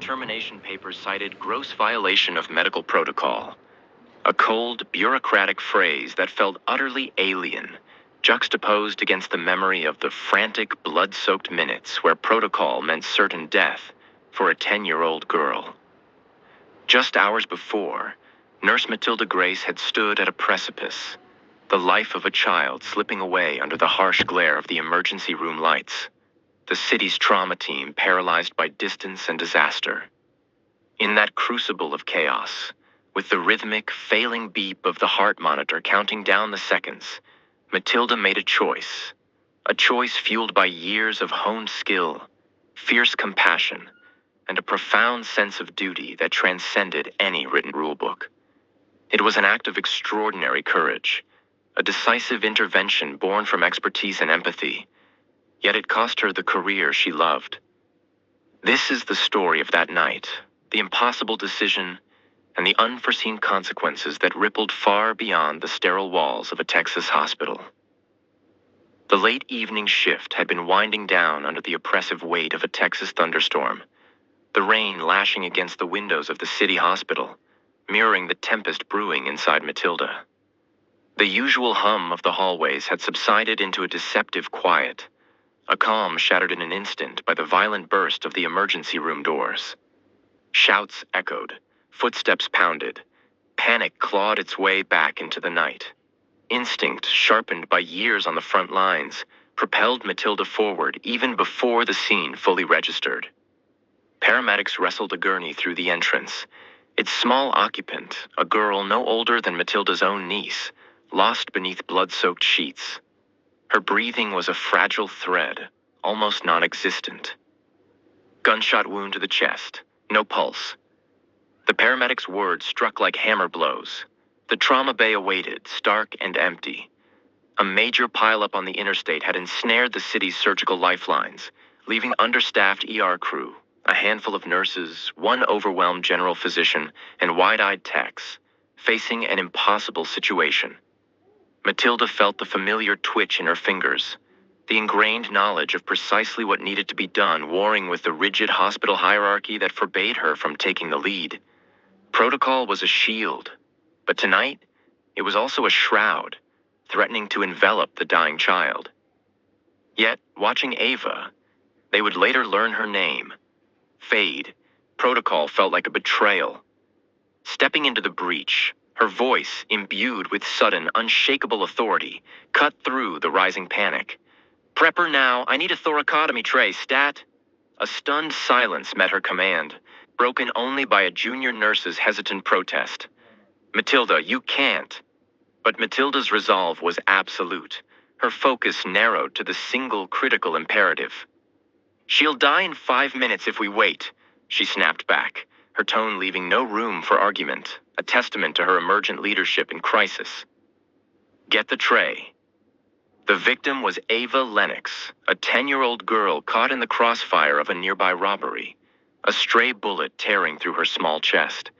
termination papers cited gross violation of medical protocol, a cold, bureaucratic phrase that felt utterly alien, juxtaposed against the memory of the frantic, blood-soaked minutes where protocol meant certain death for a 10-year-old girl. Just hours before, Nurse Matilda Grace had stood at a precipice, the life of a child slipping away under the harsh glare of the emergency room lights, the city's trauma team paralyzed by distance and disaster. In that crucible of chaos, with the rhythmic, failing beep of the heart monitor counting down the seconds, Matilda made a choice fueled by years of honed skill, fierce compassion, and a profound sense of duty that transcended any written rulebook. It was an act of extraordinary courage, a decisive intervention born from expertise and empathy, yet it cost her the career she loved. This is the story of that night, the impossible decision, and the unforeseen consequences that rippled far beyond the sterile walls of a Texas hospital. The late evening shift had been winding down under the oppressive weight of a Texas thunderstorm, the rain lashing against the windows of the city hospital, mirroring the tempest brewing inside Matilda. The usual hum of the hallways had subsided into a deceptive quiet, a calm shattered in an instant by the violent burst of the emergency room doors. Shouts echoed, footsteps pounded, panic clawed its way back into the night. Instinct, sharpened by years on the front lines, propelled Matilda forward even before the scene fully registered. Paramedics wrestled a gurney through the entrance. Its small occupant, a girl no older than Matilda's own niece, lost beneath blood-soaked sheets. Her breathing was a fragile thread, almost non-existent. Gunshot wound to the chest, no pulse. The paramedics' words struck like hammer blows. The trauma bay awaited, stark and empty. A major pileup on the interstate had ensnared the city's surgical lifelines, leaving understaffed ER crew, a handful of nurses, one overwhelmed general physician, and wide-eyed techs, facing an impossible situation. Matilda felt the familiar twitch in her fingers, the ingrained knowledge of precisely what needed to be done warring with the rigid hospital hierarchy that forbade her from taking the lead. Protocol was a shield, but tonight, it was also a shroud, threatening to envelop the dying child. Yet, watching Ava, they would later learn her name. Fade, protocol felt like a betrayal. Stepping into the breach, her voice, imbued with sudden, unshakable authority, cut through the rising panic. "Prepper now, I need a thoracotomy tray, stat." A stunned silence met her command, broken only by a junior nurse's hesitant protest. "Matilda, you can't." But Matilda's resolve was absolute. Her focus narrowed to the single critical imperative. "She'll die in 5 minutes if we wait," she snapped back, her tone leaving no room for argument, a testament to her emergent leadership in crisis. "Get the tray." The victim was Ava Lennox, a 10-year-old girl caught in the crossfire of a nearby robbery, a stray bullet tearing through her small chest.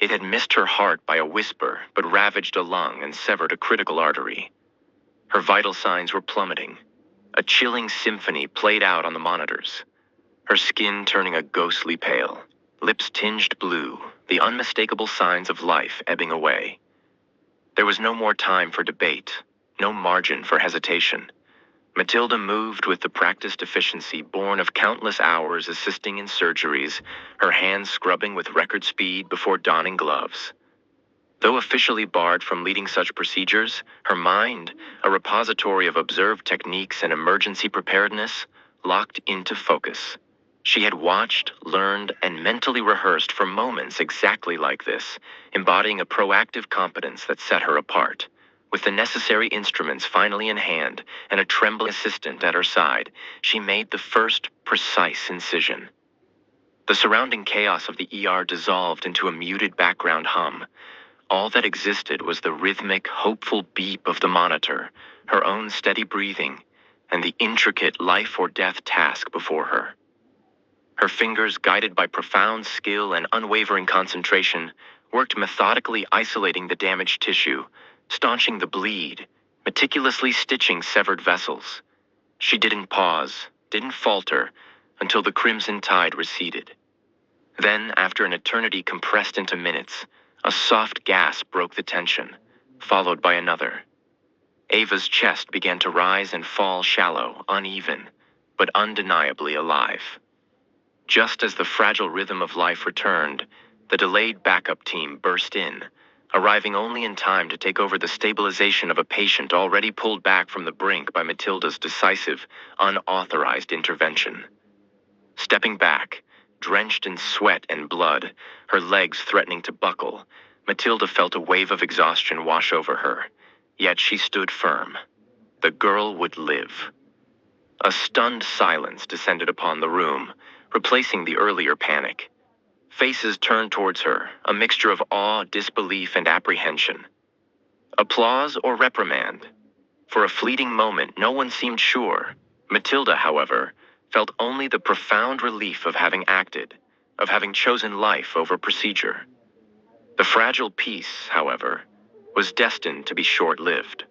It had missed her heart by a whisper, but ravaged a lung and severed a critical artery. Her vital signs were plummeting. A chilling symphony played out on the monitors, her skin turning a ghostly pale, lips tinged blue, the unmistakable signs of life ebbing away. There was no more time for debate, no margin for hesitation. Matilda moved with the practiced efficiency born of countless hours assisting in surgeries, her hands scrubbing with record speed before donning gloves. Though officially barred from leading such procedures, her mind, a repository of observed techniques and emergency preparedness, locked into focus. She had watched, learned, and mentally rehearsed for moments exactly like this, embodying a proactive competence that set her apart. With the necessary instruments finally in hand and a trembling assistant at her side, she made the first precise incision. The surrounding chaos of the ER dissolved into a muted background hum. All that existed was the rhythmic, hopeful beep of the monitor, her own steady breathing, and the intricate life-or-death task before her. Her fingers, guided by profound skill and unwavering concentration, worked methodically isolating the damaged tissue, staunching the bleed, meticulously stitching severed vessels. She didn't pause, didn't falter, until the crimson tide receded. Then, after an eternity compressed into minutes, a soft gasp broke the tension, followed by another. Ava's chest began to rise and fall shallow, uneven, but undeniably alive. Just as the fragile rhythm of life returned, the delayed backup team burst in, arriving only in time to take over the stabilization of a patient already pulled back from the brink by Matilda's decisive, unauthorized intervention. Stepping back, drenched in sweat and blood, her legs threatening to buckle, Matilda felt a wave of exhaustion wash over her. Yet she stood firm. The girl would live. A stunned silence descended upon the room, replacing the earlier panic. Faces turned towards her, a mixture of awe, disbelief, and apprehension. Applause or reprimand? For a fleeting moment, no one seemed sure. Matilda, however, felt only the profound relief of having acted, of having chosen life over procedure. The fragile peace, however, was destined to be short-lived.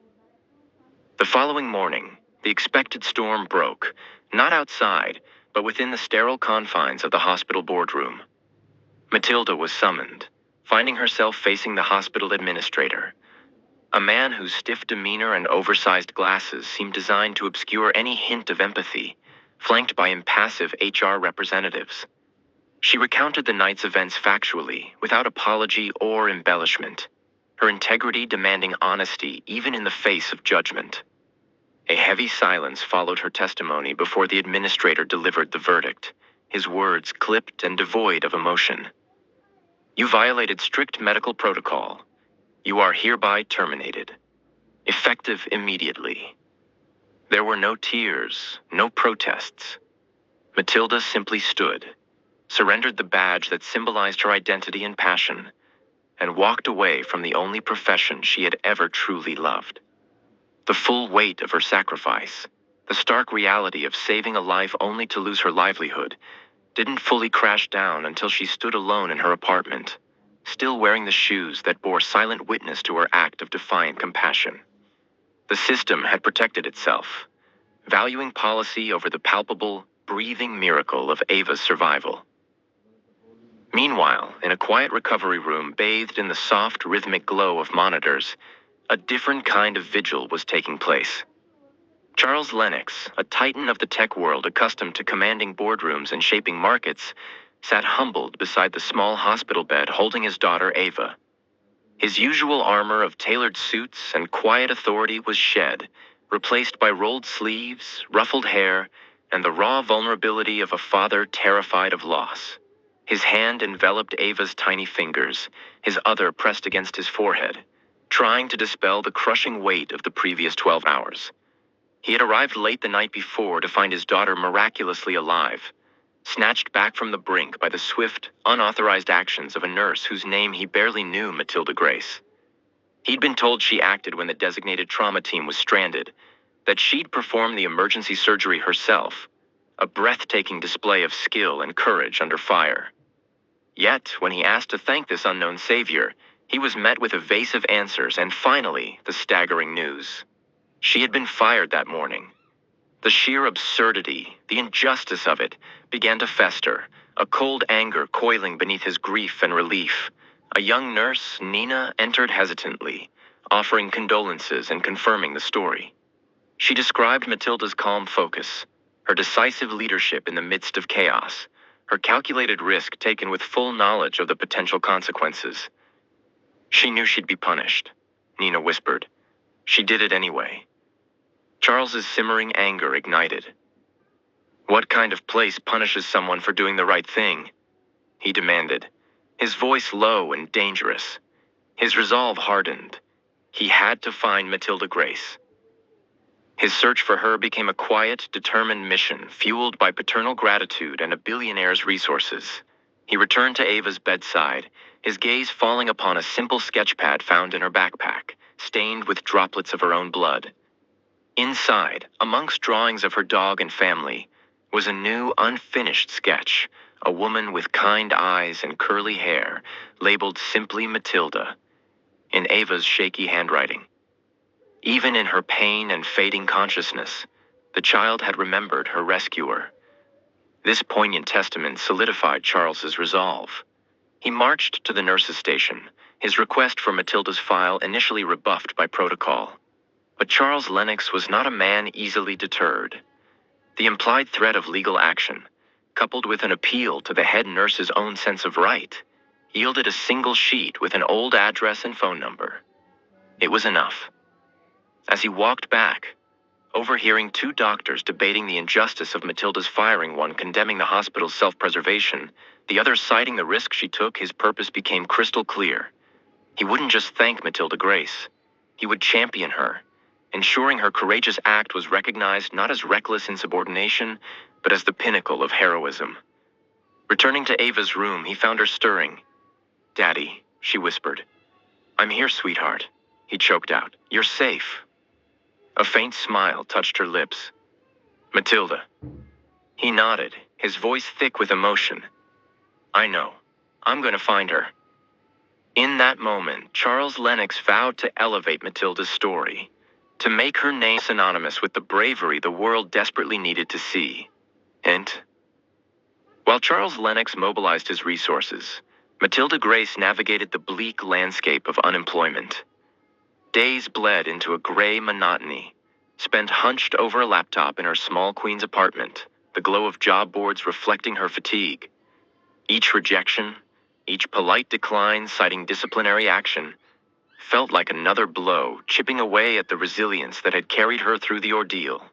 The following morning, the expected storm broke, not outside, but within the sterile confines of the hospital boardroom. Matilda was summoned, finding herself facing the hospital administrator, a man whose stiff demeanor and oversized glasses seemed designed to obscure any hint of empathy, flanked by impassive HR representatives. She recounted the night's events factually, without apology or embellishment, her integrity demanding honesty even in the face of judgment. A heavy silence followed her testimony before the administrator delivered the verdict, his words clipped and devoid of emotion. You violated strict medical protocol. You are hereby terminated. Effective immediately. There were no tears, no protests. Matilda simply stood, surrendered the badge that symbolized her identity and passion, and walked away from the only profession she had ever truly loved. The full weight of her sacrifice, the stark reality of saving a life only to lose her livelihood, didn't fully crash down until she stood alone in her apartment, still wearing the shoes that bore silent witness to her act of defiant compassion. The system had protected itself, valuing policy over the palpable, breathing miracle of Ava's survival. Meanwhile, in a quiet recovery room bathed in the soft, rhythmic glow of monitors, a different kind of vigil was taking place. Charles Lennox, a titan of the tech world accustomed to commanding boardrooms and shaping markets, sat humbled beside the small hospital bed holding his daughter Ava. His usual armor of tailored suits and quiet authority was shed, replaced by rolled sleeves, ruffled hair, and the raw vulnerability of a father terrified of loss. His hand enveloped Ava's tiny fingers, his other pressed against his forehead, trying to dispel the crushing weight of the previous 12 hours. He had arrived late the night before to find his daughter miraculously alive, snatched back from the brink by the swift, unauthorized actions of a nurse whose name he barely knew, Matilda Grace. He'd been told she acted when the designated trauma team was stranded, that she'd performed the emergency surgery herself, a breathtaking display of skill and courage under fire. Yet, when he asked to thank this unknown savior, he was met with evasive answers and finally, the staggering news. She had been fired that morning. The sheer absurdity, the injustice of it, began to fester, a cold anger coiling beneath his grief and relief. A young nurse, Nina, entered hesitantly, offering condolences and confirming the story. She described Matilda's calm focus, her decisive leadership in the midst of chaos, her calculated risk taken with full knowledge of the potential consequences. She knew she'd be punished, Nina whispered. She did it anyway. Charles's simmering anger ignited. What kind of place punishes someone for doing the right thing? He demanded, his voice low and dangerous. His resolve hardened. He had to find Matilda Grace. His search for her became a quiet, determined mission fueled by paternal gratitude and a billionaire's resources. He returned to Ava's bedside, his gaze falling upon a simple sketchpad found in her backpack, stained with droplets of her own blood. Inside, amongst drawings of her dog and family, was a new, unfinished sketch, a woman with kind eyes and curly hair, labeled simply Matilda, in Ava's shaky handwriting. Even in her pain and fading consciousness, the child had remembered her rescuer. This poignant testament solidified Charles's resolve. He marched to the nurse's station, his request for Matilda's file initially rebuffed by protocol. But Charles Lennox was not a man easily deterred. The implied threat of legal action, coupled with an appeal to the head nurse's own sense of right, yielded a single sheet with an old address and phone number. It was enough. As he walked back, overhearing two doctors debating the injustice of Matilda's firing, one condemning the hospital's self-preservation, the other citing the risk she took, his purpose became crystal clear. He wouldn't just thank Matilda Grace. He would champion her, ensuring her courageous act was recognized not as reckless insubordination, but as the pinnacle of heroism. Returning to Ava's room, he found her stirring. "Daddy," she whispered. "I'm here, sweetheart," he choked out. "You're safe." A faint smile touched her lips. "Matilda." He nodded, his voice thick with emotion. "I know. I'm going to find her." In that moment, Charles Lennox vowed to elevate Matilda's story, to make her name synonymous with the bravery the world desperately needed to see. And while Charles Lennox mobilized his resources, Matilda Grace navigated the bleak landscape of unemployment. Days bled into a gray monotony, spent hunched over a laptop in her small Queens apartment, the glow of job boards reflecting her fatigue. Each rejection, each polite decline citing disciplinary action, felt like another blow, chipping away at the resilience that had carried her through the ordeal.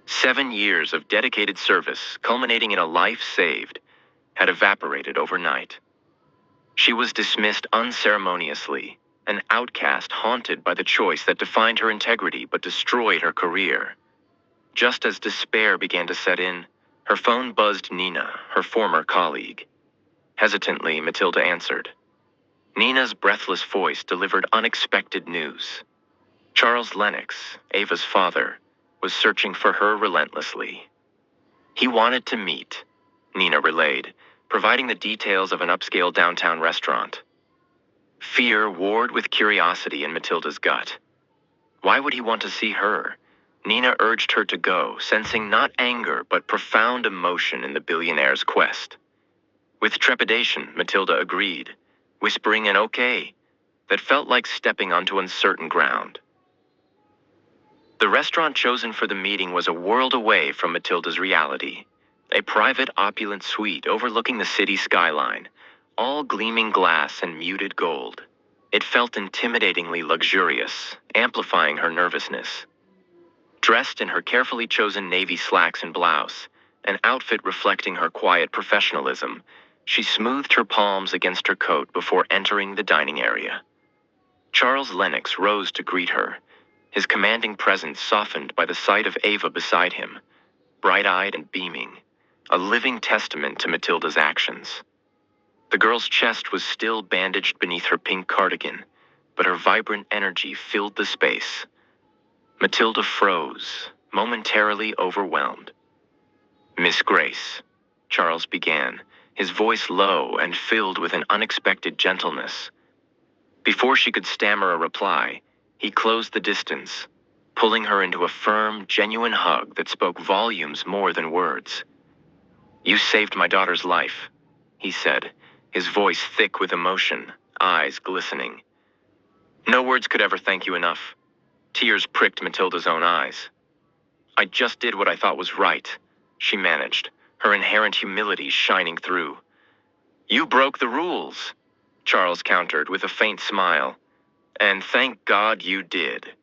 7 years of dedicated service, culminating in a life saved, had evaporated overnight. She was dismissed unceremoniously, an outcast haunted by the choice that defined her integrity but destroyed her career. Just as despair began to set in, her phone buzzed Nina, her former colleague. Hesitantly, Matilda answered. Nina's breathless voice delivered unexpected news. Charles Lennox, Ava's father, was searching for her relentlessly. He wanted to meet, Nina relayed, providing the details of an upscale downtown restaurant. Fear warred with curiosity in Matilda's gut. Why would he want to see her? Nina urged her to go, sensing not anger but profound emotion in the billionaire's quest. With trepidation, Matilda agreed, whispering an okay that felt like stepping onto uncertain ground. The restaurant chosen for the meeting was a world away from Matilda's reality. A private, opulent suite overlooking the city skyline, all gleaming glass and muted gold. It felt intimidatingly luxurious, amplifying her nervousness. Dressed in her carefully chosen navy slacks and blouse, an outfit reflecting her quiet professionalism, she smoothed her palms against her coat before entering the dining area. Charles Lennox rose to greet her, his commanding presence softened by the sight of Ava beside him, bright-eyed and beaming, a living testament to Matilda's actions. The girl's chest was still bandaged beneath her pink cardigan, but her vibrant energy filled the space. Matilda froze, momentarily overwhelmed. "Miss Grace," Charles began, his voice low and filled with an unexpected gentleness. Before she could stammer a reply, he closed the distance, pulling her into a firm, genuine hug that spoke volumes more than words. "You saved my daughter's life," he said, his voice thick with emotion, eyes glistening. "No words could ever thank you enough." Tears pricked Matilda's own eyes. "I just did what I thought was right," she managed, her inherent humility shining through. "You broke the rules," Charles countered with a faint smile. "And thank God you did."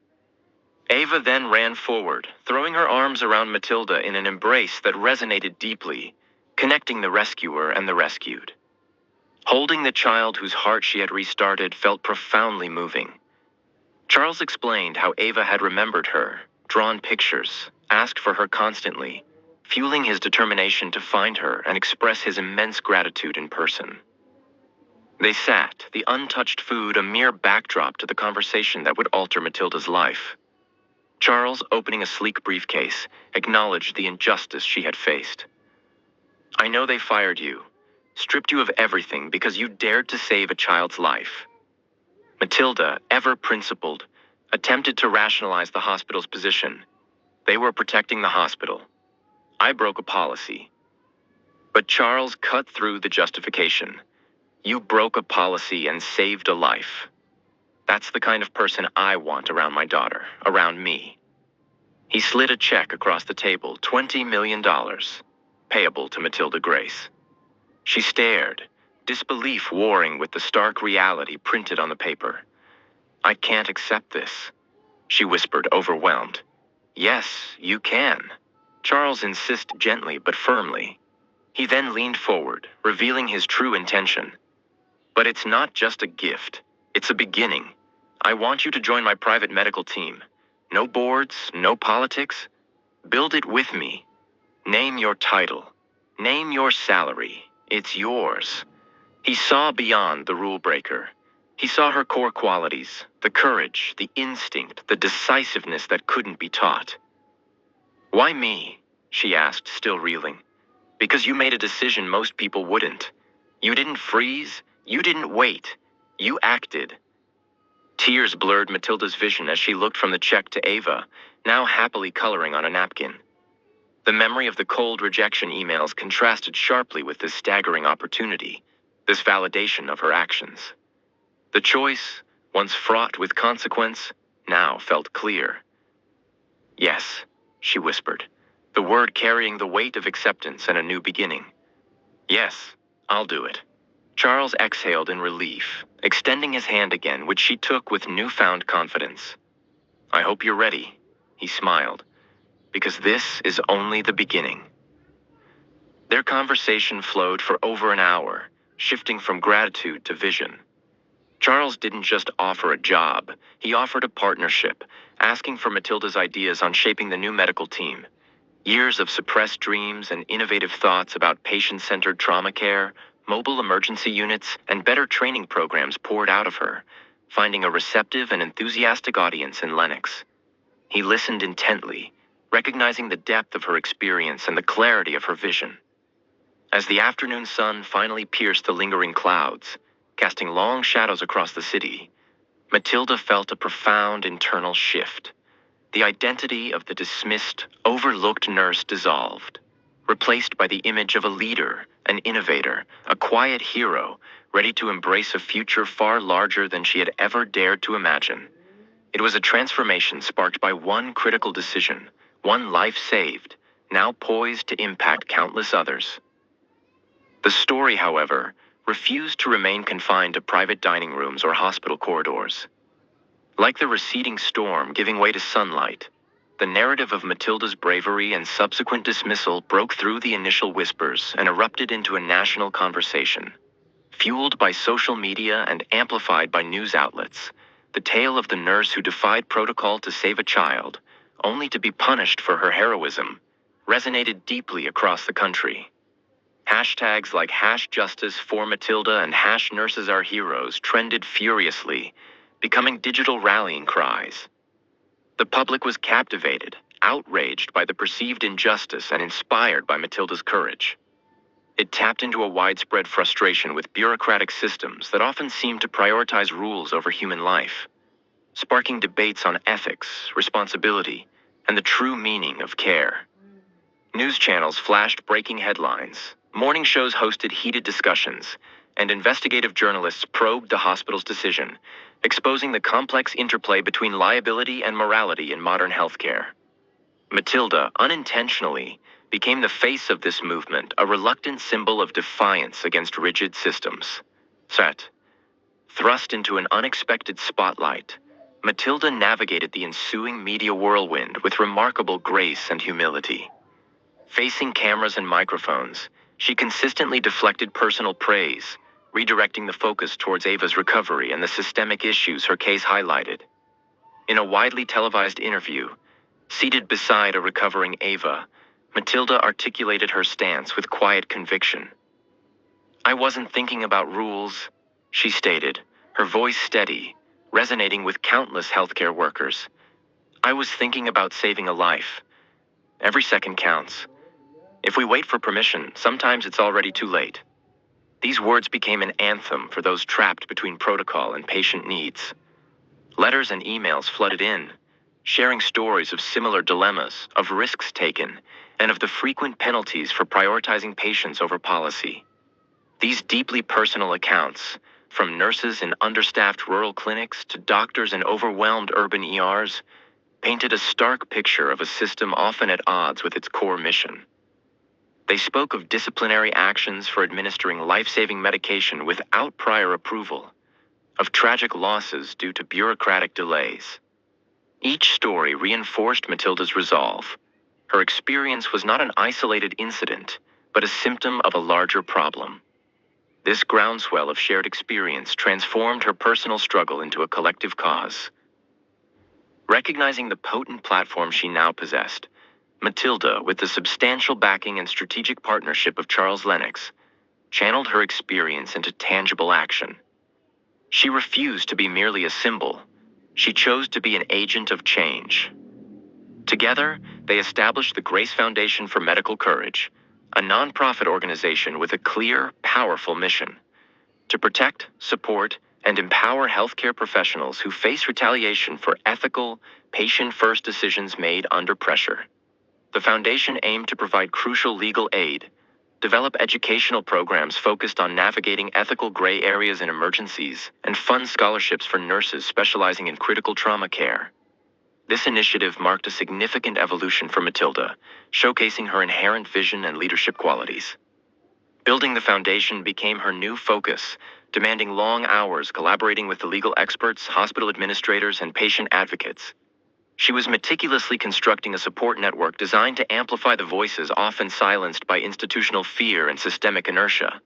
Ava then ran forward, throwing her arms around Matilda in an embrace that resonated deeply, connecting the rescuer and the rescued. Holding the child whose heart she had restarted felt profoundly moving. Charles explained how Ava had remembered her, drawn pictures, asked for her constantly, fueling his determination to find her and express his immense gratitude in person. They sat, the untouched food a mere backdrop to the conversation that would alter Matilda's life. Charles, opening a sleek briefcase, acknowledged the injustice she had faced. "I know they fired you, stripped you of everything because you dared to save a child's life." Matilda, ever principled, attempted to rationalize the hospital's position. "They were protecting the hospital. I broke a policy. But Charles cut through the justification. You broke a policy and saved a life. That's the kind of person I want around my daughter, around me. He slid a check across the table, $20 million, payable to Matilda Grace. She stared, disbelief warring with the stark reality printed on the paper. I can't accept this, she whispered, overwhelmed. Yes, you can. Charles insisted gently but firmly. He then leaned forward, revealing his true intention. But it's not just a gift. It's a beginning. I want you to join my private medical team. No boards, no politics. Build it with me. Name your title. Name your salary. It's yours. He saw beyond the rule breaker. He saw her core qualities, the courage, the instinct, the decisiveness that couldn't be taught. Why me? She asked, still reeling. Because you made a decision most people wouldn't. You didn't freeze. You didn't wait. You acted. Tears blurred Matilda's vision as she looked from the check to Ava, now happily coloring on a napkin. The memory of the cold rejection emails contrasted sharply with this staggering opportunity, this validation of her actions. The choice, once fraught with consequence, now felt clear. Yes, she whispered, the word carrying the weight of acceptance and a new beginning. Yes, I'll do it. Charles exhaled in relief, extending his hand again, which she took with newfound confidence. I hope you're ready, he smiled, because this is only the beginning. Their conversation flowed for over an hour, shifting from gratitude to vision. Charles didn't just offer a job, he offered a partnership, asking for Matilda's ideas on shaping the new medical team. Years of suppressed dreams and innovative thoughts about patient-centered trauma care, mobile emergency units, and better training programs poured out of her, finding a receptive and enthusiastic audience in Lennox. He listened intently, recognizing the depth of her experience and the clarity of her vision. As the afternoon sun finally pierced the lingering clouds, casting long shadows across the city, Matilda felt a profound internal shift. The identity of the dismissed, overlooked nurse dissolved, replaced by the image of a leader, an innovator, a quiet hero, ready to embrace a future far larger than she had ever dared to imagine. It was a transformation sparked by one critical decision, one life saved, now poised to impact countless others. The story, however, refused to remain confined to private dining rooms or hospital corridors. Like the receding storm giving way to sunlight, the narrative of Matilda's bravery and subsequent dismissal broke through the initial whispers and erupted into a national conversation. Fueled by social media and amplified by news outlets, the tale of the nurse who defied protocol to save a child, only to be punished for her heroism, resonated deeply across the country. Hashtags like #JusticeForMatilda and #Nurses trended furiously, becoming digital rallying cries. The public was captivated, outraged by the perceived injustice and inspired by Matilda's courage. It tapped into a widespread frustration with bureaucratic systems that often seem to prioritize rules over human life, sparking debates on ethics, responsibility, and the true meaning of care. News channels flashed breaking headlines, morning shows hosted heated discussions, and investigative journalists probed the hospital's decision, exposing the complex interplay between liability and morality in modern healthcare. Matilda, unintentionally, became the face of this movement, a reluctant symbol of defiance against rigid systems. Thrust into an unexpected spotlight, Matilda navigated the ensuing media whirlwind with remarkable grace and humility. Facing cameras and microphones, she consistently deflected personal praise, redirecting the focus towards Ava's recovery and the systemic issues her case highlighted. In a widely televised interview, seated beside a recovering Ava, Matilda articulated her stance with quiet conviction. I wasn't thinking about rules, she stated, her voice steady, resonating with countless healthcare workers. I was thinking about saving a life. Every second counts. If we wait for permission, sometimes it's already too late. These words became an anthem for those trapped between protocol and patient needs. Letters and emails flooded in, sharing stories of similar dilemmas, of risks taken, and of the frequent penalties for prioritizing patients over policy. These deeply personal accounts, from nurses in understaffed rural clinics to doctors in overwhelmed urban ERs, painted a stark picture of a system often at odds with its core mission. They spoke of disciplinary actions for administering life-saving medication without prior approval, of tragic losses due to bureaucratic delays. Each story reinforced Matilda's resolve. Her experience was not an isolated incident, but a symptom of a larger problem. This groundswell of shared experience transformed her personal struggle into a collective cause. Recognizing the potent platform she now possessed, Matilda, with the substantial backing and strategic partnership of Charles Lennox, channeled her experience into tangible action. She refused to be merely a symbol. She chose to be an agent of change. Together, they established the Grace Foundation for Medical Courage, a nonprofit organization with a clear, powerful mission: to protect, support, and empower healthcare professionals who face retaliation for ethical, patient-first decisions made under pressure. The foundation aimed to provide crucial legal aid, develop educational programs focused on navigating ethical gray areas in emergencies, and fund scholarships for nurses specializing in critical trauma care. This initiative marked a significant evolution for Matilda, showcasing her inherent vision and leadership qualities. Building the foundation became her new focus, demanding long hours collaborating with the legal experts, hospital administrators, and patient advocates. She was meticulously constructing a support network designed to amplify the voices often silenced by institutional fear and systemic inertia.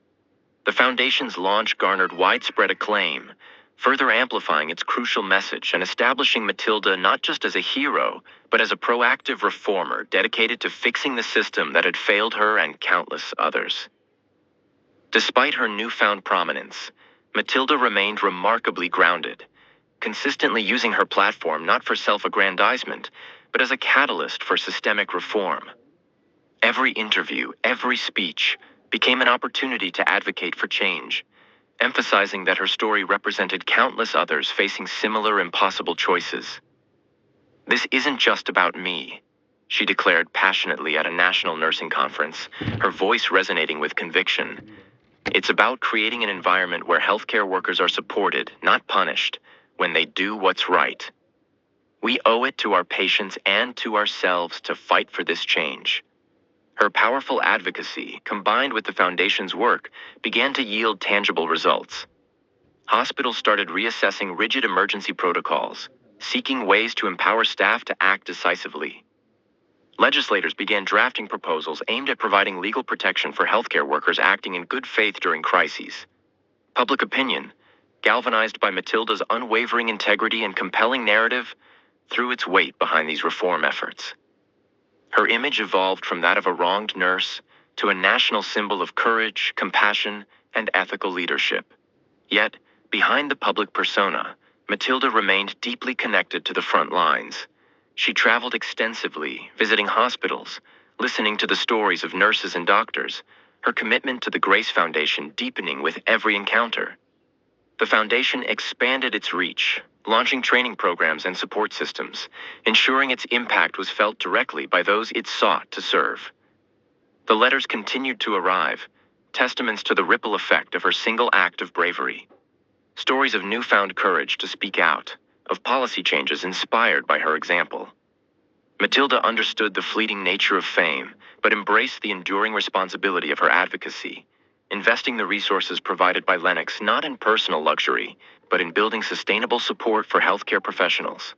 The foundation's launch garnered widespread acclaim, further amplifying its crucial message and establishing Matilda not just as a hero, but as a proactive reformer dedicated to fixing the system that had failed her and countless others. Despite her newfound prominence, Matilda remained remarkably grounded, consistently using her platform not for self-aggrandizement, but as a catalyst for systemic reform. Every interview, every speech, became an opportunity to advocate for change, emphasizing that her story represented countless others facing similar impossible choices. "This isn't just about me," she declared passionately at a national nursing conference, her voice resonating with conviction. "It's about creating an environment where healthcare workers are supported, not punished, when they do what's right. We owe it to our patients and to ourselves to fight for this change." Her powerful advocacy, combined with the foundation's work, began to yield tangible results. Hospitals started reassessing rigid emergency protocols, seeking ways to empower staff to act decisively. Legislators began drafting proposals aimed at providing legal protection for healthcare workers acting in good faith during crises. Public opinion, galvanized by Matilda's unwavering integrity and compelling narrative, threw its weight behind these reform efforts. Her image evolved from that of a wronged nurse to a national symbol of courage, compassion, and ethical leadership. Yet, behind the public persona, Matilda remained deeply connected to the front lines. She traveled extensively, visiting hospitals, listening to the stories of nurses and doctors, her commitment to the Grace Foundation deepening with every encounter. The foundation expanded its reach, launching training programs and support systems, ensuring its impact was felt directly by those it sought to serve. The letters continued to arrive, testaments to the ripple effect of her single act of bravery. Stories of newfound courage to speak out, of policy changes inspired by her example. Matilda understood the fleeting nature of fame, but embraced the enduring responsibility of her advocacy, investing the resources provided by Lennox not in personal luxury, but in building sustainable support for healthcare professionals.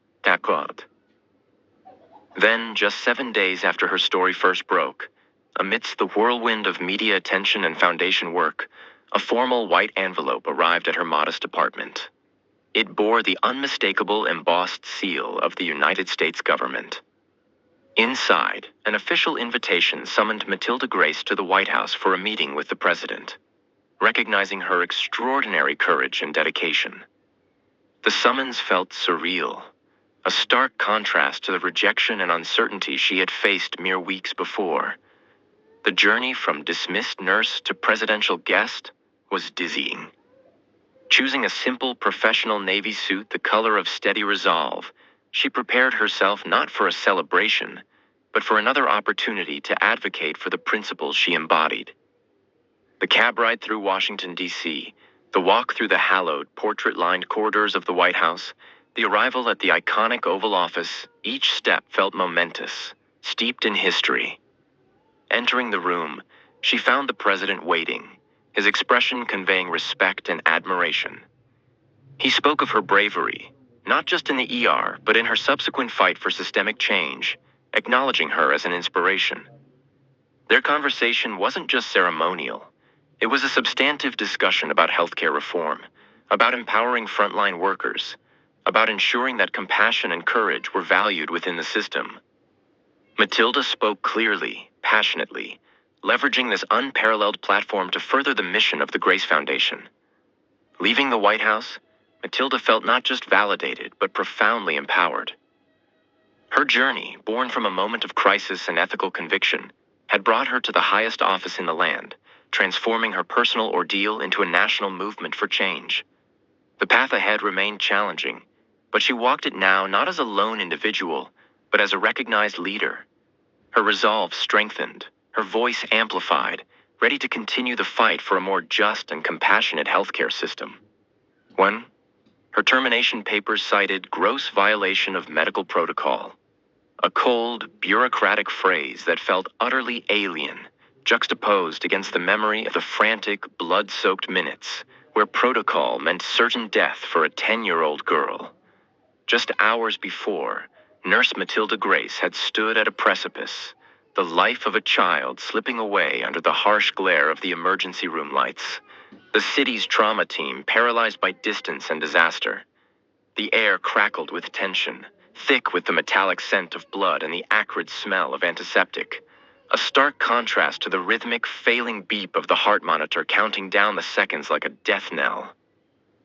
Then, just 7 days after her story first broke, amidst the whirlwind of media attention and foundation work, a formal white envelope arrived at her modest apartment. It bore the unmistakable embossed seal of the United States government. Inside, an official invitation summoned Matilda Grace to the White House for a meeting with the president, recognizing her extraordinary courage and dedication. The summons felt surreal, a stark contrast to the rejection and uncertainty she had faced mere weeks before. The journey from dismissed nurse to presidential guest was dizzying. Choosing a simple professional navy suit the color of steady resolve, she prepared herself not for a celebration, but for another opportunity to advocate for the principles she embodied. The cab ride through Washington, D.C., the walk through the hallowed, portrait-lined corridors of the White House, the arrival at the iconic Oval Office, each step felt momentous, steeped in history. Entering the room, she found the president waiting, his expression conveying respect and admiration. He spoke of her bravery, not just in the ER, but in her subsequent fight for systemic change, acknowledging her as an inspiration. Their conversation wasn't just ceremonial. It was a substantive discussion about healthcare reform, about empowering frontline workers, about ensuring that compassion and courage were valued within the system. Matilda spoke clearly, passionately, leveraging this unparalleled platform to further the mission of the Grace Foundation. Leaving the White House, Matilda felt not just validated, but profoundly empowered. Her journey, born from a moment of crisis and ethical conviction, had brought her to the highest office in the land, transforming her personal ordeal into a national movement for change. The path ahead remained challenging, but she walked it now not as a lone individual, but as a recognized leader. Her resolve strengthened, her voice amplified, ready to continue the fight for a more just and compassionate healthcare system. When her termination papers cited gross violation of medical protocol, a cold, bureaucratic phrase that felt utterly alien, juxtaposed against the memory of the frantic, blood-soaked minutes where protocol meant certain death for a 10-year-old girl. Just hours before, Nurse Matilda Grace had stood at a precipice, the life of a child slipping away under the harsh glare of the emergency room lights. The city's trauma team paralyzed by distance and disaster. The air crackled with tension, thick with the metallic scent of blood and the acrid smell of antiseptic. A stark contrast to the rhythmic, failing beep of the heart monitor counting down the seconds like a death knell.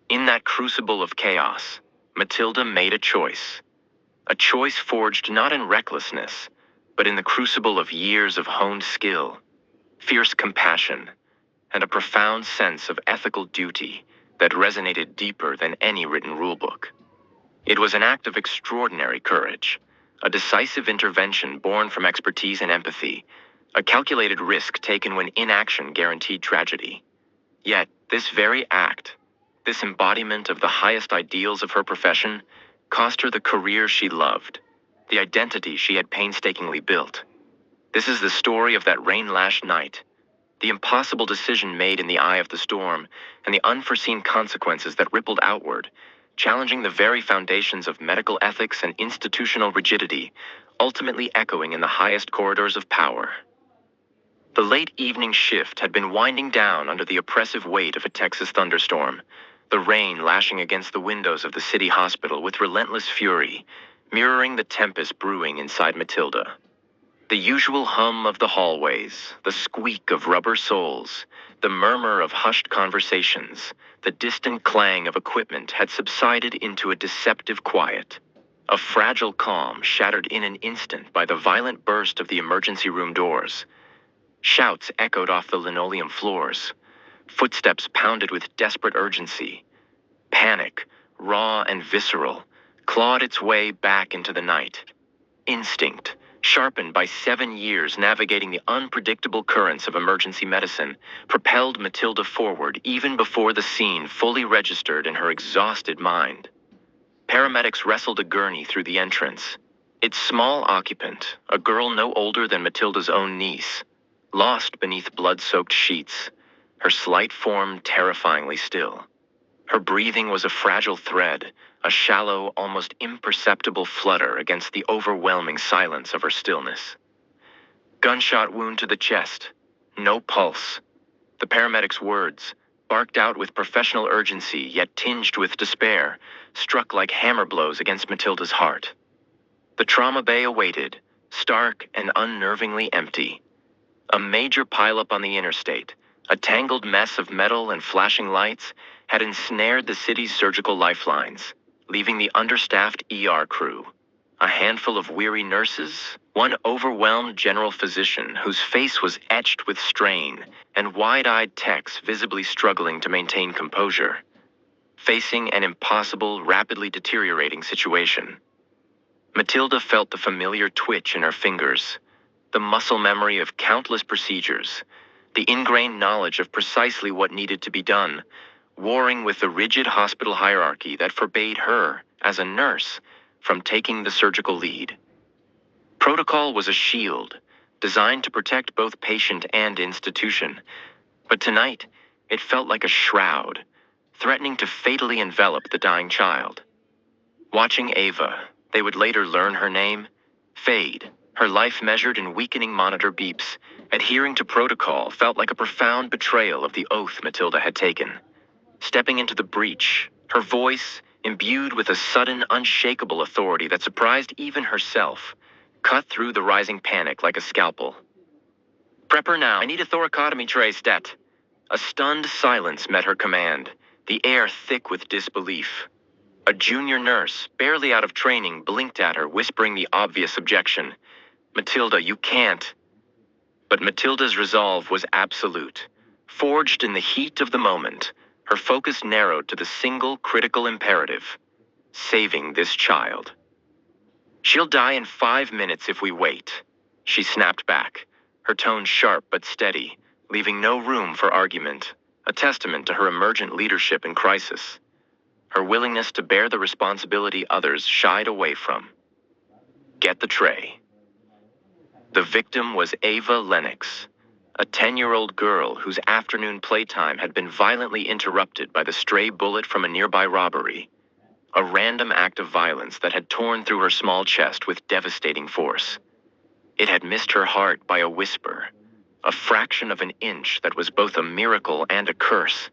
In that crucible of chaos, Matilda made a choice. A choice forged not in recklessness, but in the crucible of years of honed skill, fierce compassion, and a profound sense of ethical duty that resonated deeper than any written rulebook. It was an act of extraordinary courage, a decisive intervention born from expertise and empathy, a calculated risk taken when inaction guaranteed tragedy. Yet, this very act, this embodiment of the highest ideals of her profession, cost her the career she loved, the identity she had painstakingly built. This is the story of that rain-lashed night, the impossible decision made in the eye of the storm, and the unforeseen consequences that rippled outward, challenging the very foundations of medical ethics and institutional rigidity, ultimately echoing in the highest corridors of power. The late evening shift had been winding down under the oppressive weight of a Texas thunderstorm, the rain lashing against the windows of the city hospital with relentless fury, mirroring the tempest brewing inside Matilda. The usual hum of the hallways, the squeak of rubber soles, the murmur of hushed conversations, the distant clang of equipment had subsided into a deceptive quiet, a fragile calm shattered in an instant by the violent burst of the emergency room doors. Shouts echoed off the linoleum floors. Footsteps pounded with desperate urgency. Panic, raw and visceral, clawed its way back into the night. Instinct, sharpened by 7 years navigating the unpredictable currents of emergency medicine, propelled Matilda forward even before the scene fully registered in her exhausted mind. Paramedics wrestled a gurney through the entrance. Its small occupant, a girl no older than Matilda's own niece, lost beneath blood-soaked sheets, her slight form terrifyingly still. Her breathing was a fragile thread, a shallow, almost imperceptible flutter against the overwhelming silence of her stillness. Gunshot wound to the chest. No pulse. The paramedic's words, barked out with professional urgency yet tinged with despair, struck like hammer blows against Matilda's heart. The trauma bay awaited, stark and unnervingly empty. A major pileup on the interstate, a tangled mess of metal and flashing lights, had ensnared the city's surgical lifelines, leaving the understaffed ER crew, a handful of weary nurses, one overwhelmed general physician whose face was etched with strain, and wide-eyed techs visibly struggling to maintain composure, facing an impossible, rapidly deteriorating situation. Matilda felt the familiar twitch in her fingers, the muscle memory of countless procedures, the ingrained knowledge of precisely what needed to be done, warring with the rigid hospital hierarchy that forbade her, as a nurse, from taking the surgical lead. Protocol was a shield, designed to protect both patient and institution, but tonight it felt like a shroud, threatening to fatally envelop the dying child. Watching Ava, they would later learn her name, fade, her life measured in weakening monitor beeps, adhering to protocol felt like a profound betrayal of the oath Matilda had taken. Stepping into the breach, her voice, imbued with a sudden, unshakable authority that surprised even herself, cut through the rising panic like a scalpel. "Prep her now. I need a thoracotomy tray, Stet." A stunned silence met her command, the air thick with disbelief. A junior nurse, barely out of training, blinked at her, whispering the obvious objection. "Matilda, you can't." But Matilda's resolve was absolute. Forged in the heat of the moment, her focus narrowed to the single critical imperative: saving this child. "She'll die in 5 minutes if we wait," she snapped back, her tone sharp but steady, leaving no room for argument, a testament to her emergent leadership in crisis, her willingness to bear the responsibility others shied away from. "Get the tray." The victim was Ava Lennox, a 10-year-old girl whose afternoon playtime had been violently interrupted by the stray bullet from a nearby robbery, a random act of violence that had torn through her small chest with devastating force. It had missed her heart by a whisper, a fraction of an inch that was both a miracle and a curse,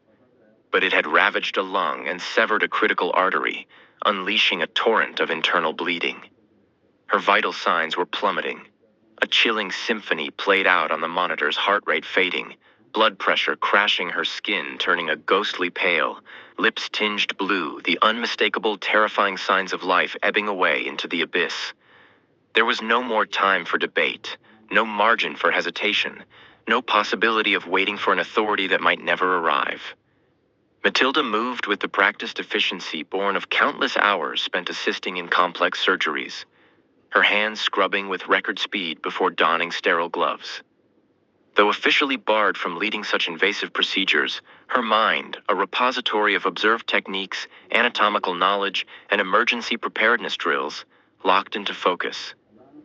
but it had ravaged a lung and severed a critical artery, unleashing a torrent of internal bleeding. Her vital signs were plummeting. A chilling symphony played out on the monitor's, heart rate fading, blood pressure crashing her skin, turning a ghostly pale, lips tinged blue, the unmistakable, terrifying signs of life ebbing away into the abyss. There was no more time for debate, no margin for hesitation, no possibility of waiting for an authority that might never arrive. Matilda moved with the practiced efficiency born of countless hours spent assisting in complex surgeries, her hands scrubbing with record speed before donning sterile gloves. Though officially barred from leading such invasive procedures, her mind, a repository of observed techniques, anatomical knowledge, and emergency preparedness drills, locked into focus.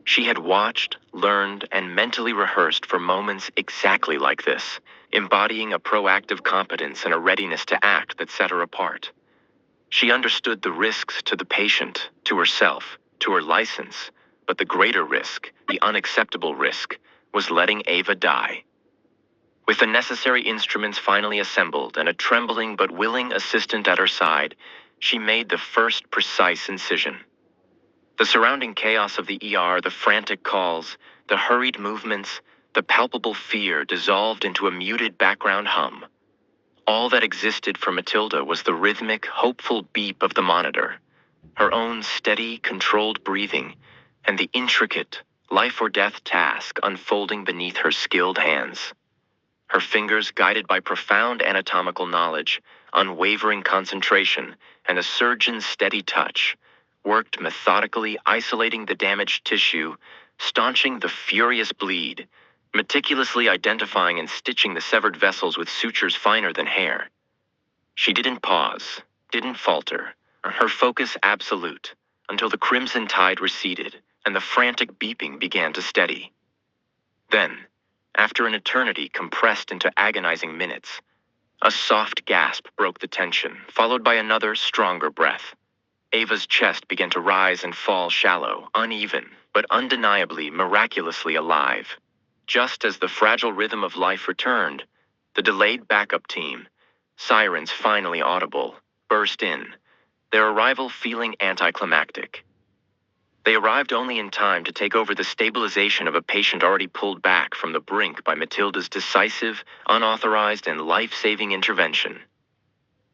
She had watched, learned, and mentally rehearsed for moments exactly like this, embodying a proactive competence and a readiness to act that set her apart. She understood the risks to the patient, to herself, to her license, but the greater risk, the unacceptable risk, was letting Ava die. With the necessary instruments finally assembled and a trembling but willing assistant at her side, she made the first precise incision. The surrounding chaos of the ER, the frantic calls, the hurried movements, the palpable fear dissolved into a muted background hum. All that existed for Matilda was the rhythmic, hopeful beep of the monitor, her own steady, controlled breathing, and the intricate, life-or-death task unfolding beneath her skilled hands. Her fingers, guided by profound anatomical knowledge, unwavering concentration, and a surgeon's steady touch, worked methodically, isolating the damaged tissue, staunching the furious bleed, meticulously identifying and stitching the severed vessels with sutures finer than hair. She didn't pause, didn't falter, her focus absolute, until the crimson tide receded and the frantic beeping began to steady. Then, after an eternity compressed into agonizing minutes, a soft gasp broke the tension, followed by another, stronger breath. Ava's chest began to rise and fall shallow, uneven, but undeniably, miraculously alive. Just as the fragile rhythm of life returned, the delayed backup team, sirens finally audible, burst in, their arrival feeling anticlimactic. They arrived only in time to take over the stabilization of a patient already pulled back from the brink by Matilda's decisive, unauthorized, and life-saving intervention.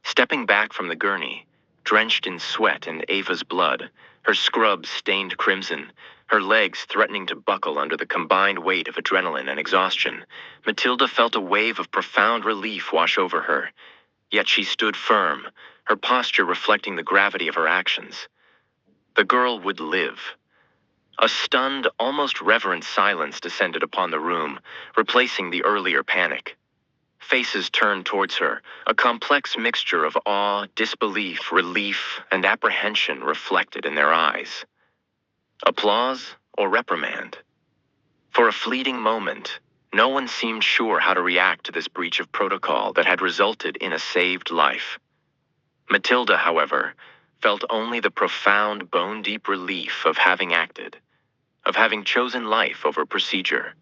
Stepping back from the gurney, drenched in sweat and Ava's blood, her scrubs stained crimson, her legs threatening to buckle under the combined weight of adrenaline and exhaustion, Matilda felt a wave of profound relief wash over her. Yet she stood firm, her posture reflecting the gravity of her actions. The girl would live. A stunned, almost reverent silence descended upon the room, replacing the earlier panic. Faces turned towards her, a complex mixture of awe, disbelief, relief, and apprehension reflected in their eyes. Applause or reprimand? For a fleeting moment, no one seemed sure how to react to this breach of protocol that had resulted in a saved life. Matilda, however, felt only the profound, bone-deep relief of having acted, of having chosen life over procedure,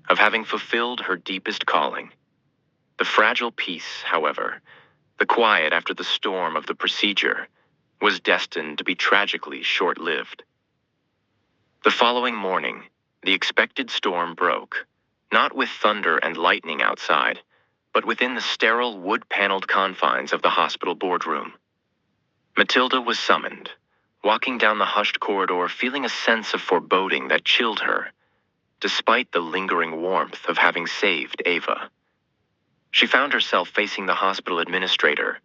of having fulfilled her deepest calling. The fragile peace, however, the quiet after the storm of the procedure, was destined to be tragically short-lived. The following morning, the expected storm broke, not with thunder and lightning outside, but within the sterile wood-paneled confines of the hospital boardroom. Matilda was summoned, walking down the hushed corridor feeling a sense of foreboding that chilled her, despite the lingering warmth of having saved Ava. She found herself facing the hospital administrator,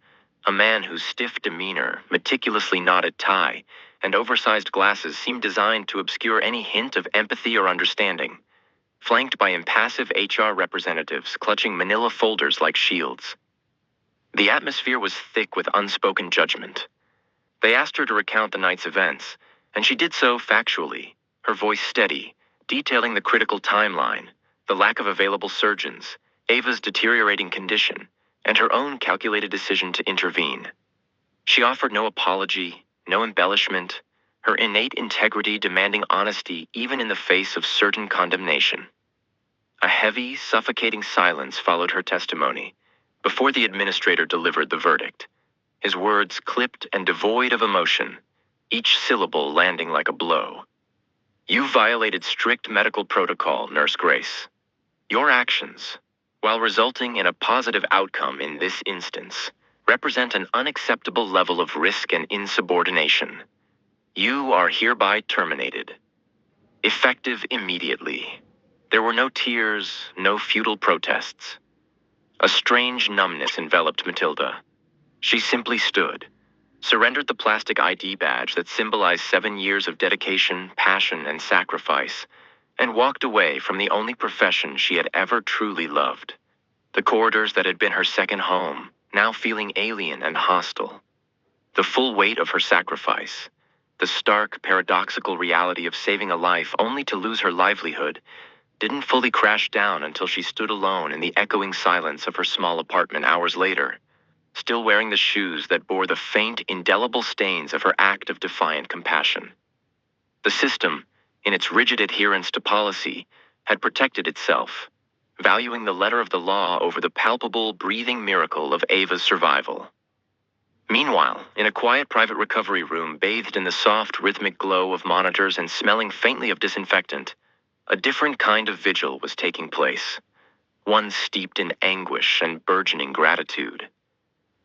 a man whose stiff demeanor, meticulously knotted tie, and oversized glasses seemed designed to obscure any hint of empathy or understanding, flanked by impassive HR representatives clutching manila folders like shields. The atmosphere was thick with unspoken judgment. They asked her to recount the night's events, and she did so factually, her voice steady, detailing the critical timeline, the lack of available surgeons, Ava's deteriorating condition, and her own calculated decision to intervene. She offered no apology, no embellishment, her innate integrity demanding honesty even in the face of certain condemnation. A heavy, suffocating silence followed her testimony, before the administrator delivered the verdict, his words clipped and devoid of emotion, each syllable landing like a blow. You violated strict medical protocol, Nurse Grace. Your actions, while resulting in a positive outcome in this instance, represent an unacceptable level of risk and insubordination. You are hereby terminated. Effective immediately. There were no tears, no futile protests. A strange numbness enveloped Matilda. She simply stood, surrendered the plastic ID badge that symbolized 7 years of dedication, passion, and sacrifice, and walked away from the only profession she had ever truly loved. The corridors that had been her second home, now feeling alien and hostile. The full weight of her sacrifice, the stark, paradoxical reality of saving a life only to lose her livelihood, didn't fully crash down until she stood alone in the echoing silence of her small apartment hours later, still wearing the shoes that bore the faint, indelible stains of her act of defiant compassion. The system, in its rigid adherence to policy, had protected itself, valuing the letter of the law over the palpable, breathing miracle of Ava's survival. Meanwhile, in a quiet private recovery room bathed in the soft, rhythmic glow of monitors and smelling faintly of disinfectant, a different kind of vigil was taking place, one steeped in anguish and burgeoning gratitude.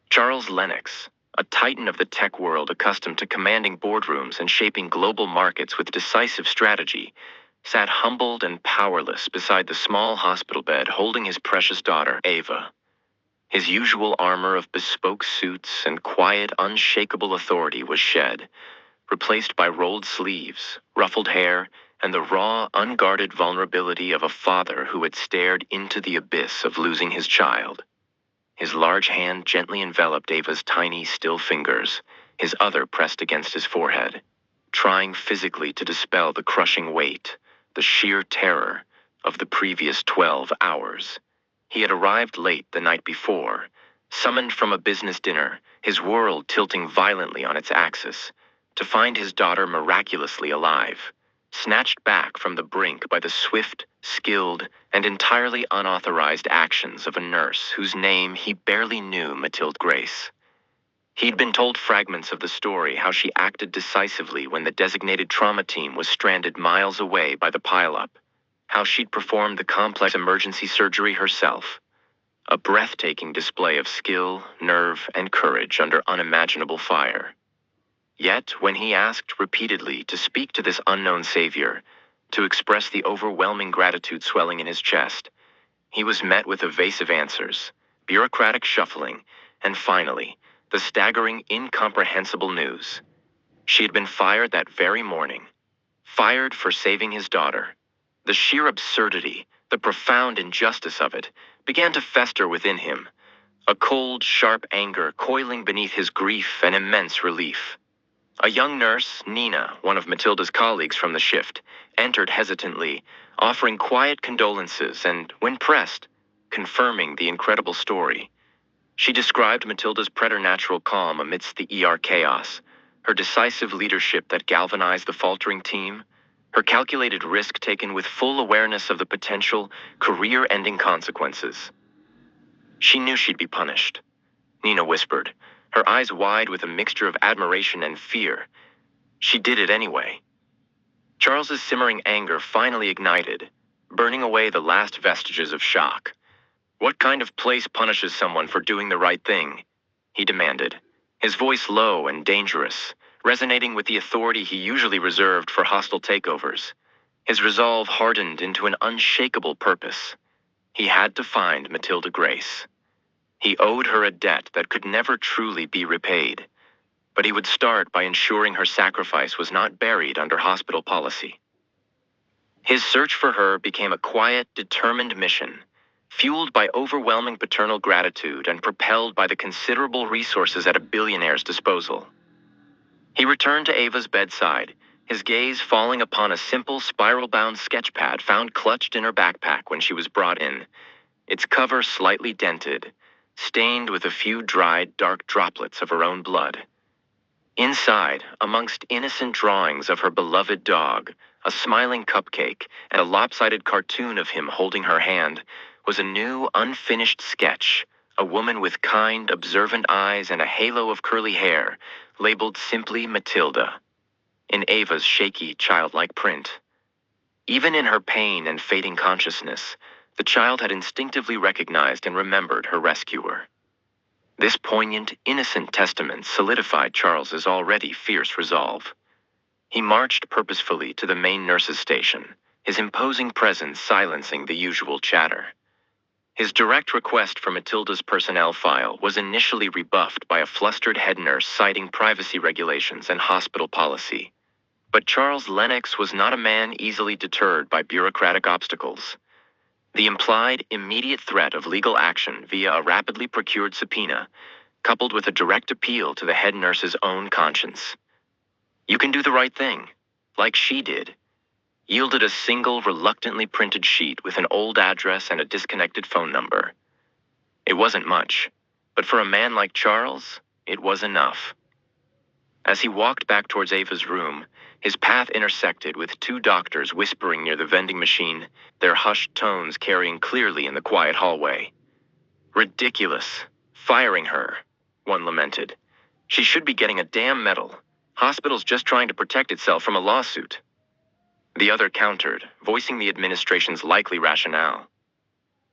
Charles Lennox, a titan of the tech world accustomed to commanding boardrooms and shaping global markets with decisive strategy, sat humbled and powerless beside the small hospital bed holding his precious daughter, Ava. His usual armor of bespoke suits and quiet, unshakable authority was shed, replaced by rolled sleeves, ruffled hair, and the raw, unguarded vulnerability of a father who had stared into the abyss of losing his child. His large hand gently enveloped Ava's tiny, still fingers, his other pressed against his forehead, trying physically to dispel the crushing weight, the sheer terror of the previous 12 hours. He had arrived late the night before, summoned from a business dinner, his world tilting violently on its axis, to find his daughter miraculously alive, snatched back from the brink by the swift, skilled, and entirely unauthorized actions of a nurse whose name he barely knew, Matilda Grace. He'd been told fragments of the story, how she acted decisively when the designated trauma team was stranded miles away by the pileup, how she'd performed the complex emergency surgery herself, a breathtaking display of skill, nerve, and courage under unimaginable fire. Yet, when he asked repeatedly to speak to this unknown savior, to express the overwhelming gratitude swelling in his chest, he was met with evasive answers, bureaucratic shuffling, and finally, the staggering, incomprehensible news. She had been fired that very morning. fired for saving his daughter. The sheer absurdity, the profound injustice of it, began to fester within him, a cold, sharp anger coiling beneath his grief and immense relief. A young nurse, Nina, one of Matilda's colleagues from the shift, entered hesitantly, offering quiet condolences and, when pressed, confirming the incredible story. She described Matilda's preternatural calm amidst the ER chaos, her decisive leadership that galvanized the faltering team, her calculated risk taken with full awareness of the potential career-ending consequences. She knew she'd be punished, Nina whispered, her eyes wide with a mixture of admiration and fear. She did it anyway. Charles's simmering anger finally ignited, burning away the last vestiges of shock. "What kind of place punishes someone for doing the right thing?" he demanded, his voice low and dangerous, resonating with the authority he usually reserved for hostile takeovers. His resolve hardened into an unshakable purpose. He had to find Matilda Grace. He owed her a debt that could never truly be repaid, but he would start by ensuring her sacrifice was not buried under hospital policy. His search for her became a quiet, determined mission, fueled by overwhelming paternal gratitude and propelled by the considerable resources at a billionaire's disposal. He returned to Ava's bedside, his gaze falling upon a simple spiral-bound sketchpad found clutched in her backpack when she was brought in, its cover slightly dented, stained with a few dried, dark droplets of her own blood. Inside, amongst innocent drawings of her beloved dog, a smiling cupcake, and a lopsided cartoon of him holding her hand, was a new, unfinished sketch, a woman with kind, observant eyes and a halo of curly hair, labeled simply Matilda, in Ava's shaky, childlike print. Even in her pain and fading consciousness, the child had instinctively recognized and remembered her rescuer. This poignant, innocent testament solidified Charles's already fierce resolve. He marched purposefully to the main nurse's station, his imposing presence silencing the usual chatter. His direct request for Matilda's personnel file was initially rebuffed by a flustered head nurse citing privacy regulations and hospital policy. But Charles Lennox was not a man easily deterred by bureaucratic obstacles. The implied, immediate threat of legal action via a rapidly procured subpoena, coupled with a direct appeal to the head nurse's own conscience. "You can do the right thing, like she did," yielded a single reluctantly printed sheet with an old address and a disconnected phone number. It wasn't much, but for a man like Charles, it was enough. As he walked back towards Ava's room, his path intersected with two doctors whispering near the vending machine, their hushed tones carrying clearly in the quiet hallway. "Ridiculous. Firing her," one lamented. "She should be getting a damn medal. Hospital's just trying to protect itself from a lawsuit." The other countered, voicing the administration's likely rationale.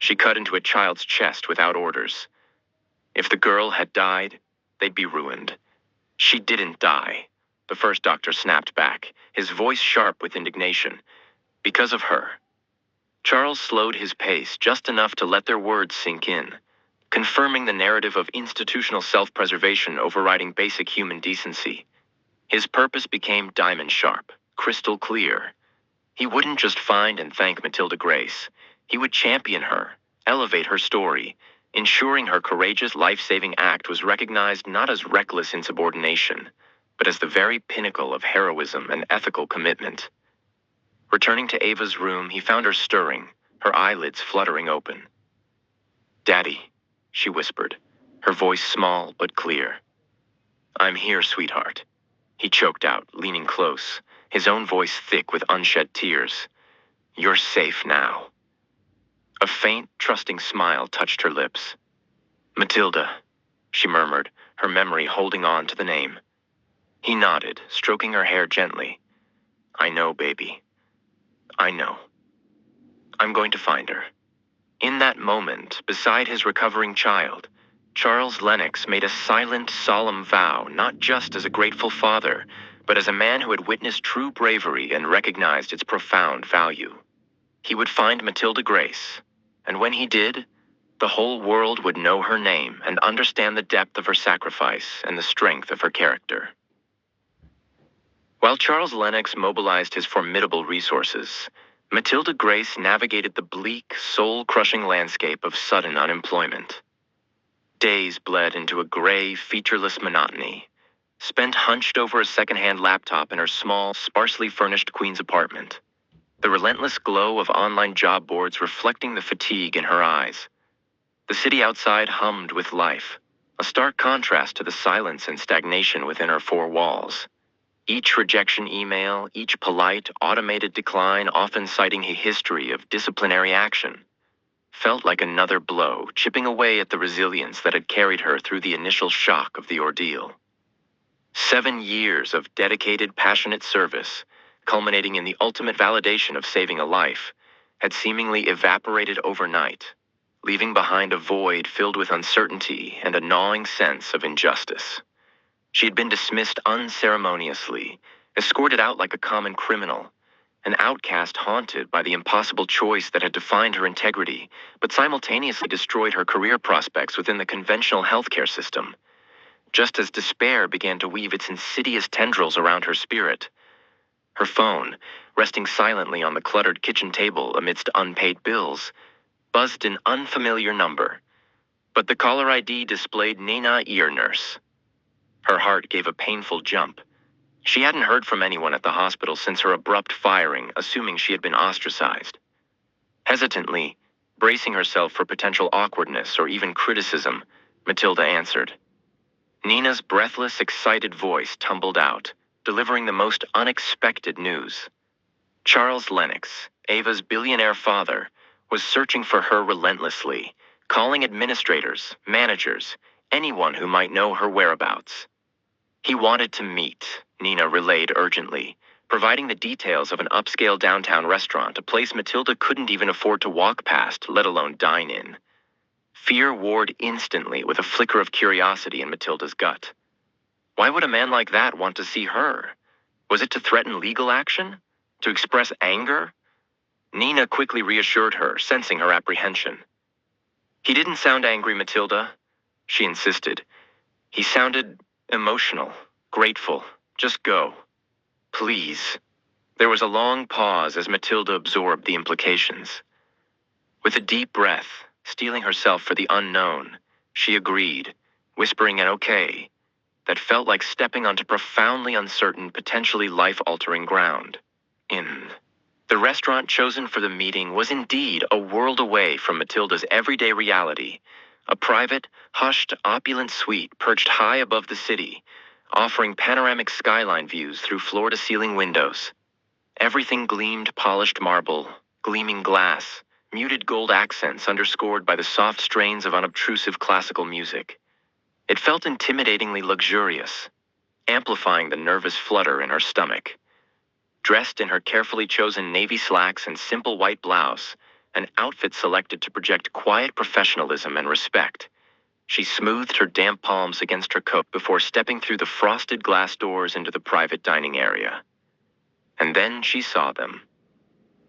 "She cut into a child's chest without orders. If the girl had died, they'd be ruined. She didn't die," the first doctor snapped back, his voice sharp with indignation. "Because of her." Charles slowed his pace just enough to let their words sink in, confirming the narrative of institutional self-preservation overriding basic human decency. His purpose became diamond sharp, crystal clear. He wouldn't just find and thank Matilda Grace. He would champion her, elevate her story, ensuring her courageous life-saving act was recognized not as reckless insubordination, but as the very pinnacle of heroism and ethical commitment. Returning to Ava's room, he found her stirring, her eyelids fluttering open. "Daddy," she whispered, her voice small but clear. "I'm here, sweetheart," he choked out, leaning close, his own voice thick with unshed tears. "You're safe now." A faint, trusting smile touched her lips. "Matilda," she murmured, her memory holding on to the name. He nodded, stroking her hair gently. "I know, baby. I know. I'm going to find her." In that moment, beside his recovering child, Charles Lennox made a silent, solemn vow, not just as a grateful father, but as a man who had witnessed true bravery and recognized its profound value. He would find Matilda Grace, and when he did, the whole world would know her name and understand the depth of her sacrifice and the strength of her character. While Charles Lennox mobilized his formidable resources, Matilda Grace navigated the bleak, soul-crushing landscape of sudden unemployment. Days bled into a gray, featureless monotony, spent hunched over a second-hand laptop in her small, sparsely furnished Queens apartment, the relentless glow of online job boards reflecting the fatigue in her eyes. The city outside hummed with life, a stark contrast to the silence and stagnation within her four walls. Each rejection email, each polite, automated decline, often citing a history of disciplinary action, felt like another blow, chipping away at the resilience that had carried her through the initial shock of the ordeal. 7 years of dedicated, passionate service, culminating in the ultimate validation of saving a life, had seemingly evaporated overnight, leaving behind a void filled with uncertainty and a gnawing sense of injustice. She had been dismissed unceremoniously, escorted out like a common criminal, an outcast haunted by the impossible choice that had defined her integrity, but simultaneously destroyed her career prospects within the conventional healthcare system. Just as despair began to weave its insidious tendrils around her spirit, her phone, resting silently on the cluttered kitchen table amidst unpaid bills, buzzed an unfamiliar number, but the caller ID displayed Nina, ear nurse. Her heart gave a painful jump. She hadn't heard from anyone at the hospital since her abrupt firing, assuming she had been ostracized. Hesitantly, bracing herself for potential awkwardness or even criticism, Matilda answered. Nina's breathless, excited voice tumbled out, delivering the most unexpected news. Charles Lennox, Ava's billionaire father, was searching for her relentlessly, calling administrators, managers, anyone who might know her whereabouts. He wanted to meet, Nina relayed urgently, providing the details of an upscale downtown restaurant, a place Matilda couldn't even afford to walk past, let alone dine in. Fear warred instantly with a flicker of curiosity in Matilda's gut. Why would a man like that want to see her? Was it to threaten legal action? To express anger? Nina quickly reassured her, sensing her apprehension. He didn't sound angry, Matilda, she insisted. He sounded emotional, grateful. Just go. Please. There was a long pause as Matilda absorbed the implications. With a deep breath, steeling herself for the unknown, she agreed, whispering an okay that felt like stepping onto profoundly uncertain, potentially life-altering ground. The restaurant chosen for the meeting was indeed a world away from Matilda's everyday reality, a private, hushed, opulent suite perched high above the city, offering panoramic skyline views through floor-to-ceiling windows. Everything gleamed polished marble, gleaming glass, muted gold accents underscored by the soft strains of unobtrusive classical music. It felt intimidatingly luxurious, amplifying the nervous flutter in her stomach. Dressed in her carefully chosen navy slacks and simple white blouse, an outfit selected to project quiet professionalism and respect, she smoothed her damp palms against her coat before stepping through the frosted glass doors into the private dining area. And then she saw them.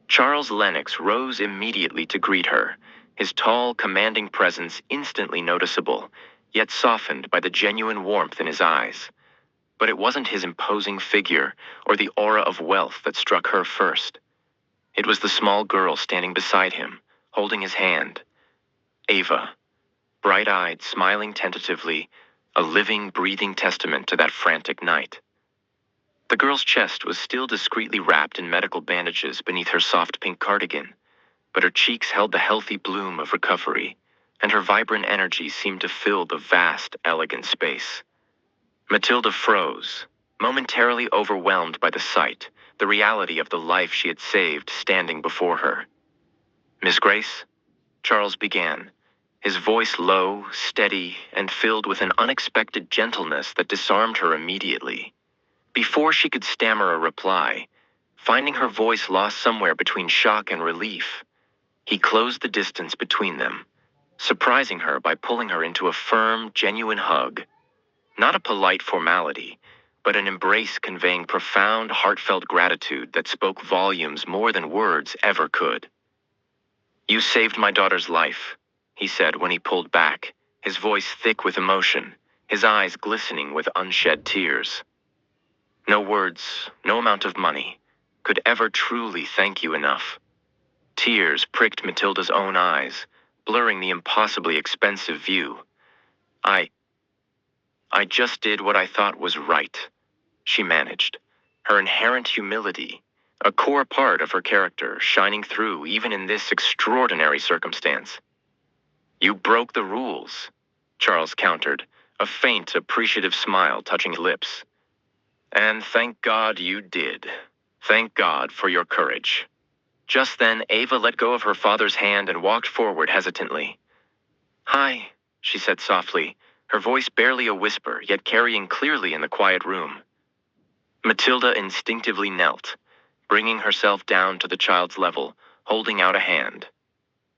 Charles Lennox rose immediately to greet her, his tall, commanding presence instantly noticeable, yet softened by the genuine warmth in his eyes. But it wasn't his imposing figure or the aura of wealth that struck her first. It was the small girl standing beside him, holding his hand. Ava, bright-eyed, smiling tentatively, a living, breathing testament to that frantic night. The girl's chest was still discreetly wrapped in medical bandages beneath her soft pink cardigan, but her cheeks held the healthy bloom of recovery, and her vibrant energy seemed to fill the vast, elegant space. Matilda froze, momentarily overwhelmed by the sight, the reality of the life she had saved standing before her. Miss Grace, Charles began, his voice low, steady, and filled with an unexpected gentleness that disarmed her immediately. Before she could stammer a reply, finding her voice lost somewhere between shock and relief, he closed the distance between them, surprising her by pulling her into a firm, genuine hug. Not a polite formality, but an embrace conveying profound, heartfelt gratitude that spoke volumes more than words ever could. "You saved my daughter's life," he said when he pulled back, his voice thick with emotion, his eyes glistening with unshed tears. No words, no amount of money, could ever truly thank you enough. Tears pricked Matilda's own eyes, blurring the impossibly expensive view. I just did what I thought was right, she managed, her inherent humility, a core part of her character, shining through even in this extraordinary circumstance. You broke the rules, Charles countered, a faint, appreciative smile touching his lips. And thank God you did. Thank God for your courage. Just then, Ava let go of her father's hand and walked forward hesitantly. Hi, she said softly, her voice barely a whisper, yet carrying clearly in the quiet room. Matilda instinctively knelt, bringing herself down to the child's level, holding out a hand.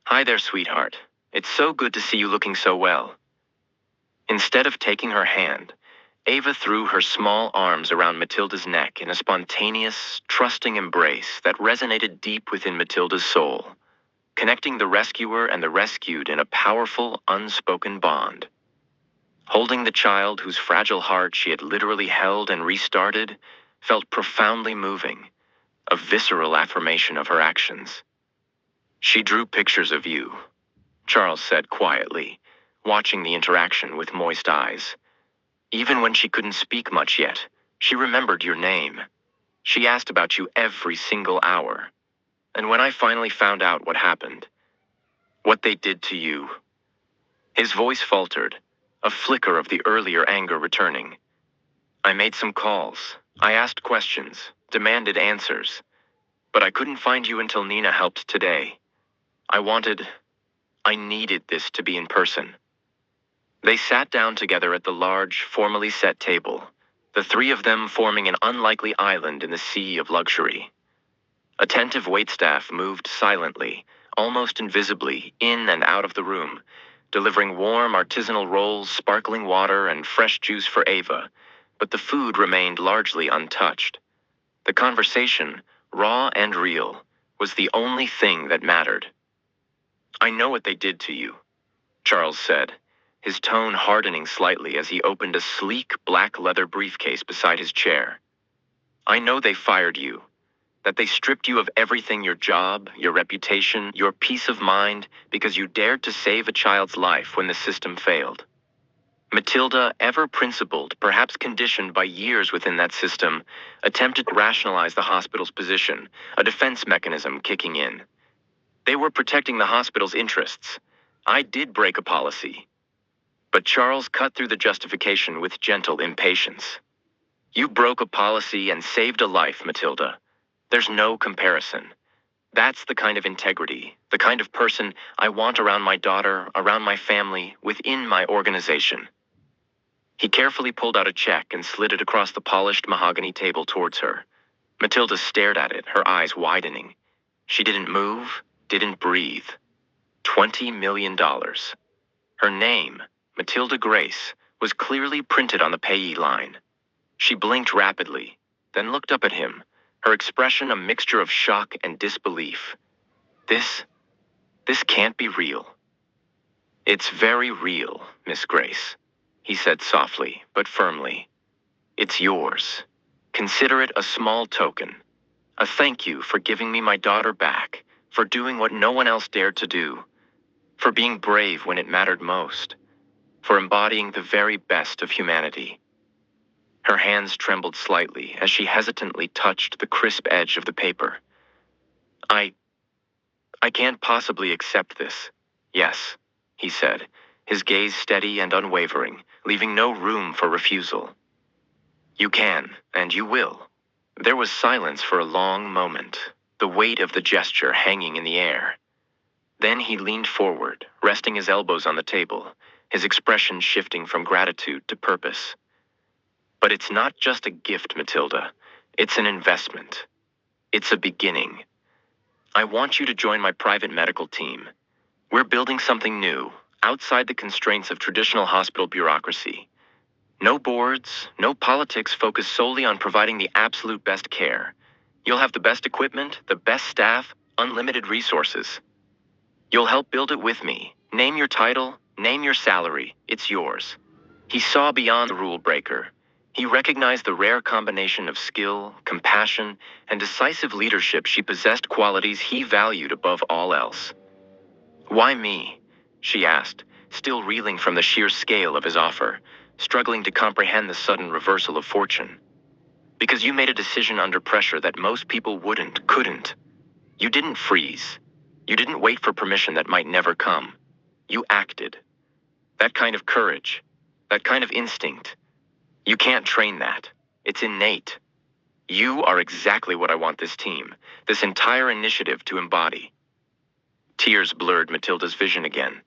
Hi there, sweetheart. It's so good to see you looking so well. Instead of taking her hand, Ava threw her small arms around Matilda's neck in a spontaneous, trusting embrace that resonated deep within Matilda's soul, connecting the rescuer and the rescued in a powerful, unspoken bond. Holding the child whose fragile heart she had literally held and restarted felt profoundly moving, a visceral affirmation of her actions. She drew pictures of you, Charles said quietly, watching the interaction with moist eyes. Even when she couldn't speak much yet, she remembered your name. She asked about you every single hour. And when I finally found out what happened, what they did to you, his voice faltered, a flicker of the earlier anger returning. I made some calls. I asked questions, demanded answers. But I couldn't find you until Nina helped today. I needed this to be in person. They sat down together at the large, formally set table, the three of them forming an unlikely island in the sea of luxury. Attentive waitstaff moved silently, almost invisibly, in and out of the room, delivering warm artisanal rolls, sparkling water, and fresh juice for Ava, but the food remained largely untouched. The conversation, raw and real, was the only thing that mattered. I know what they did to you, Charles said, his tone hardening slightly as he opened a sleek black leather briefcase beside his chair. I know they fired you, that they stripped you of everything, your job, your reputation, your peace of mind, because you dared to save a child's life when the system failed. Matilda, ever principled, perhaps conditioned by years within that system, attempted to rationalize the hospital's position, a defense mechanism kicking in. They were protecting the hospital's interests. I did break a policy. But Charles cut through the justification with gentle impatience. You broke a policy and saved a life, Matilda. There's no comparison. That's the kind of integrity, the kind of person I want around my daughter, around my family, within my organization. He carefully pulled out a check and slid it across the polished mahogany table towards her. Matilda stared at it, her eyes widening. She didn't move, didn't breathe. $20 million. Her name, Matilda Grace, was clearly printed on the payee line. She blinked rapidly, then looked up at him, her expression a mixture of shock and disbelief. This can't be real. It's very real, Miss Grace, he said softly but firmly. It's yours. Consider it a small token, a thank you for giving me my daughter back, for doing what no one else dared to do, for being brave when it mattered most, for embodying the very best of humanity. Her hands trembled slightly as she hesitantly touched the crisp edge of the paper. I can't possibly accept this. Yes, he said, his gaze steady and unwavering, leaving no room for refusal. You can, and you will. There was silence for a long moment, the weight of the gesture hanging in the air. Then he leaned forward, resting his elbows on the table, his expression shifting from gratitude to purpose. But it's not just a gift, Matilda. It's an investment. It's a beginning. I want you to join my private medical team. We're building something new, outside the constraints of traditional hospital bureaucracy. No boards, no politics focused solely on providing the absolute best care. You'll have the best equipment, the best staff, unlimited resources. You'll help build it with me. Name your title, name your salary. It's yours. He saw beyond the rule breaker. He recognized the rare combination of skill, compassion, and decisive leadership she possessed, qualities he valued above all else. "Why me?" she asked, still reeling from the sheer scale of his offer, struggling to comprehend the sudden reversal of fortune. "Because you made a decision under pressure that most people couldn't. You didn't freeze. You didn't wait for permission that might never come. You acted. That kind of courage, that kind of instinct, you can't train that. It's innate. You are exactly what I want this team, this entire initiative to embody." Tears blurred Matilda's vision again.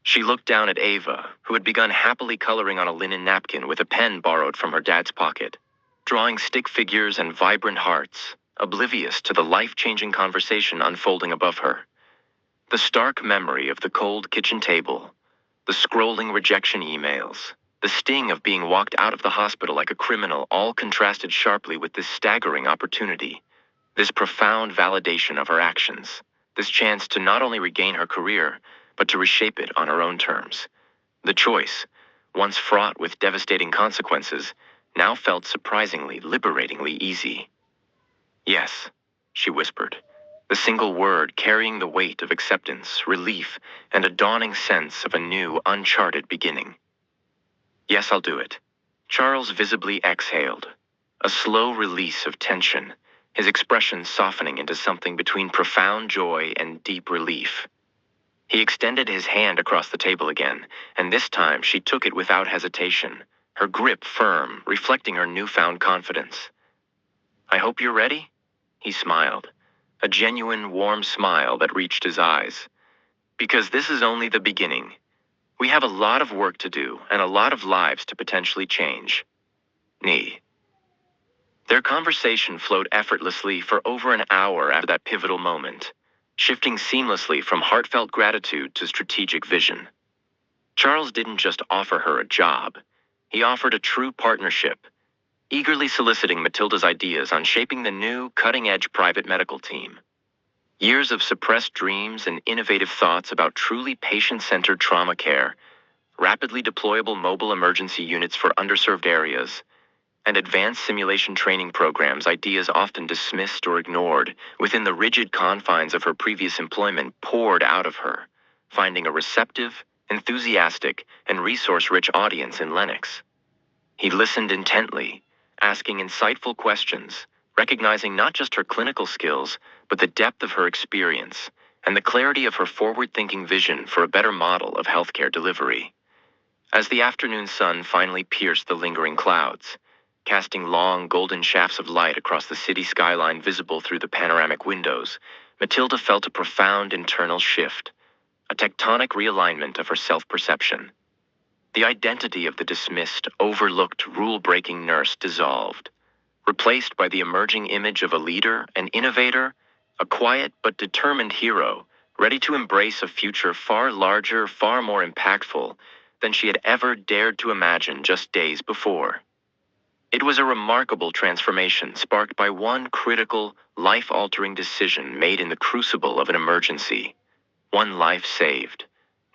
She looked down at Ava, who had begun happily coloring on a linen napkin with a pen borrowed from her dad's pocket, drawing stick figures and vibrant hearts, oblivious to the life-changing conversation unfolding above her. The stark memory of the cold kitchen table, the scrolling rejection emails, the sting of being walked out of the hospital like a criminal, all contrasted sharply with this staggering opportunity, this profound validation of her actions, this chance to not only regain her career, but to reshape it on her own terms. The choice, once fraught with devastating consequences, now felt surprisingly, liberatingly easy. "Yes," she whispered, the single word carrying the weight of acceptance, relief, and a dawning sense of a new, uncharted beginning. "Yes, I'll do it." Charles visibly exhaled, a slow release of tension, his expression softening into something between profound joy and deep relief. He extended his hand across the table again, and this time she took it without hesitation, her grip firm, reflecting her newfound confidence. "I hope you're ready?" He smiled, a genuine, warm smile that reached his eyes. "Because this is only the beginning. We have a lot of work to do and a lot of lives to potentially change." Knee. Their conversation flowed effortlessly for over an hour after that pivotal moment, shifting seamlessly from heartfelt gratitude to strategic vision. Charles didn't just offer her a job, he offered a true partnership, eagerly soliciting Matilda's ideas on shaping the new, cutting-edge private medical team. Years of suppressed dreams and innovative thoughts about truly patient-centered trauma care, rapidly deployable mobile emergency units for underserved areas, and advanced simulation training programs, ideas often dismissed or ignored within the rigid confines of her previous employment, poured out of her, finding a receptive, enthusiastic, and resource-rich audience in Lennox. He listened intently, asking insightful questions, recognizing not just her clinical skills, but the depth of her experience and the clarity of her forward-thinking vision for a better model of healthcare delivery. As the afternoon sun finally pierced the lingering clouds, casting long golden shafts of light across the city skyline visible through the panoramic windows, Matilda felt a profound internal shift, a tectonic realignment of her self-perception. The identity of the dismissed, overlooked, rule-breaking nurse dissolved, replaced by the emerging image of a leader, an innovator, a quiet but determined hero, ready to embrace a future far larger, far more impactful than she had ever dared to imagine just days before. It was a remarkable transformation sparked by one critical, life-altering decision made in the crucible of an emergency. One life saved,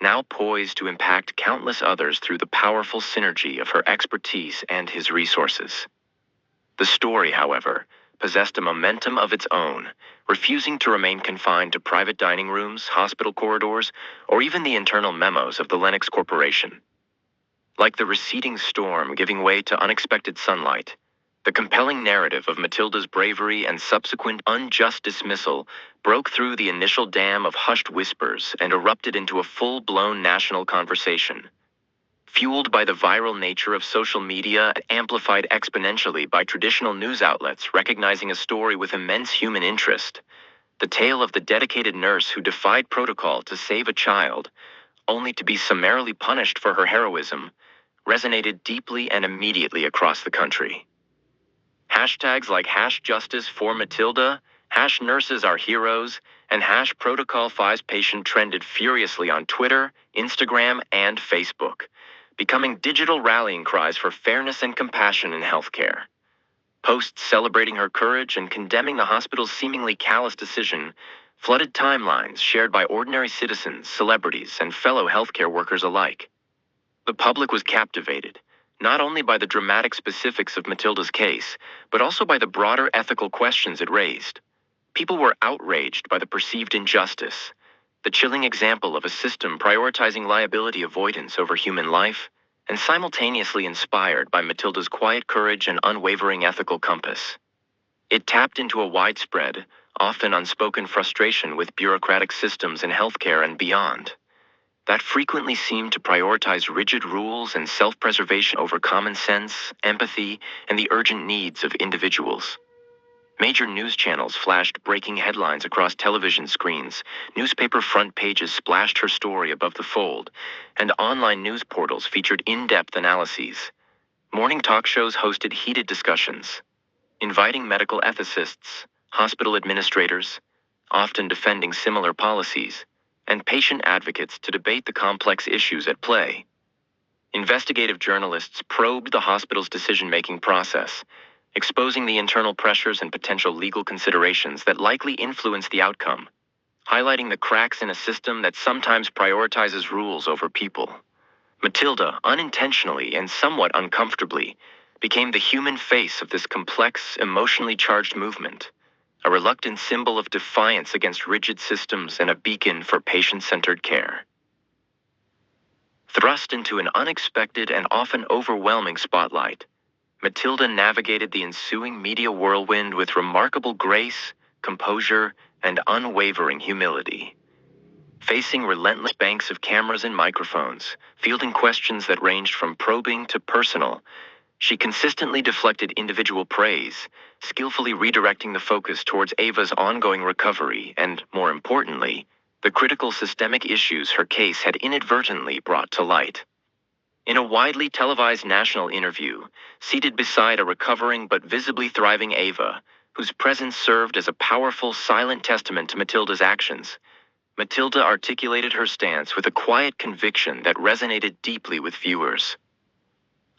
now poised to impact countless others through the powerful synergy of her expertise and his resources. The story, however, possessed a momentum of its own, refusing to remain confined to private dining rooms, hospital corridors, or even the internal memos of the Lennox Corporation. Like the receding storm giving way to unexpected sunlight, the compelling narrative of Matilda's bravery and subsequent unjust dismissal broke through the initial dam of hushed whispers and erupted into a full-blown national conversation. Fueled by the viral nature of social media and amplified exponentially by traditional news outlets recognizing a story with immense human interest, the tale of the dedicated nurse who defied protocol to save a child, only to be summarily punished for her heroism, resonated deeply and immediately across the country. Hashtags like #JusticeForMatilda, #Nurses and #ProtocolPatient trended furiously on Twitter, Instagram, and Facebook, becoming digital rallying cries for fairness and compassion in healthcare. Posts celebrating her courage and condemning the hospital's seemingly callous decision flooded timelines shared by ordinary citizens, celebrities, and fellow healthcare workers alike. The public was captivated, not only by the dramatic specifics of Matilda's case, but also by the broader ethical questions it raised. People were outraged by the perceived injustice, the chilling example of a system prioritizing liability avoidance over human life, and simultaneously inspired by Matilda's quiet courage and unwavering ethical compass. It tapped into a widespread, often unspoken frustration with bureaucratic systems in healthcare and beyond, that frequently seemed to prioritize rigid rules and self-preservation over common sense, empathy, and the urgent needs of individuals. Major news channels flashed breaking headlines across television screens, newspaper front pages splashed her story above the fold, and online news portals featured in-depth analyses. Morning talk shows hosted heated discussions, inviting medical ethicists, hospital administrators, often defending similar policies, and patient advocates to debate the complex issues at play. Investigative journalists probed the hospital's decision-making process, exposing the internal pressures and potential legal considerations that likely influence the outcome, highlighting the cracks in a system that sometimes prioritizes rules over people. Matilda, unintentionally and somewhat uncomfortably, became the human face of this complex, emotionally charged movement, a reluctant symbol of defiance against rigid systems and a beacon for patient-centered care. Thrust into an unexpected and often overwhelming spotlight, Matilda navigated the ensuing media whirlwind with remarkable grace, composure, and unwavering humility. Facing relentless banks of cameras and microphones, fielding questions that ranged from probing to personal, she consistently deflected individual praise, skillfully redirecting the focus towards Ava's ongoing recovery and, more importantly, the critical systemic issues her case had inadvertently brought to light. In a widely televised national interview, seated beside a recovering but visibly thriving Ava, whose presence served as a powerful, silent testament to Matilda's actions, Matilda articulated her stance with a quiet conviction that resonated deeply with viewers.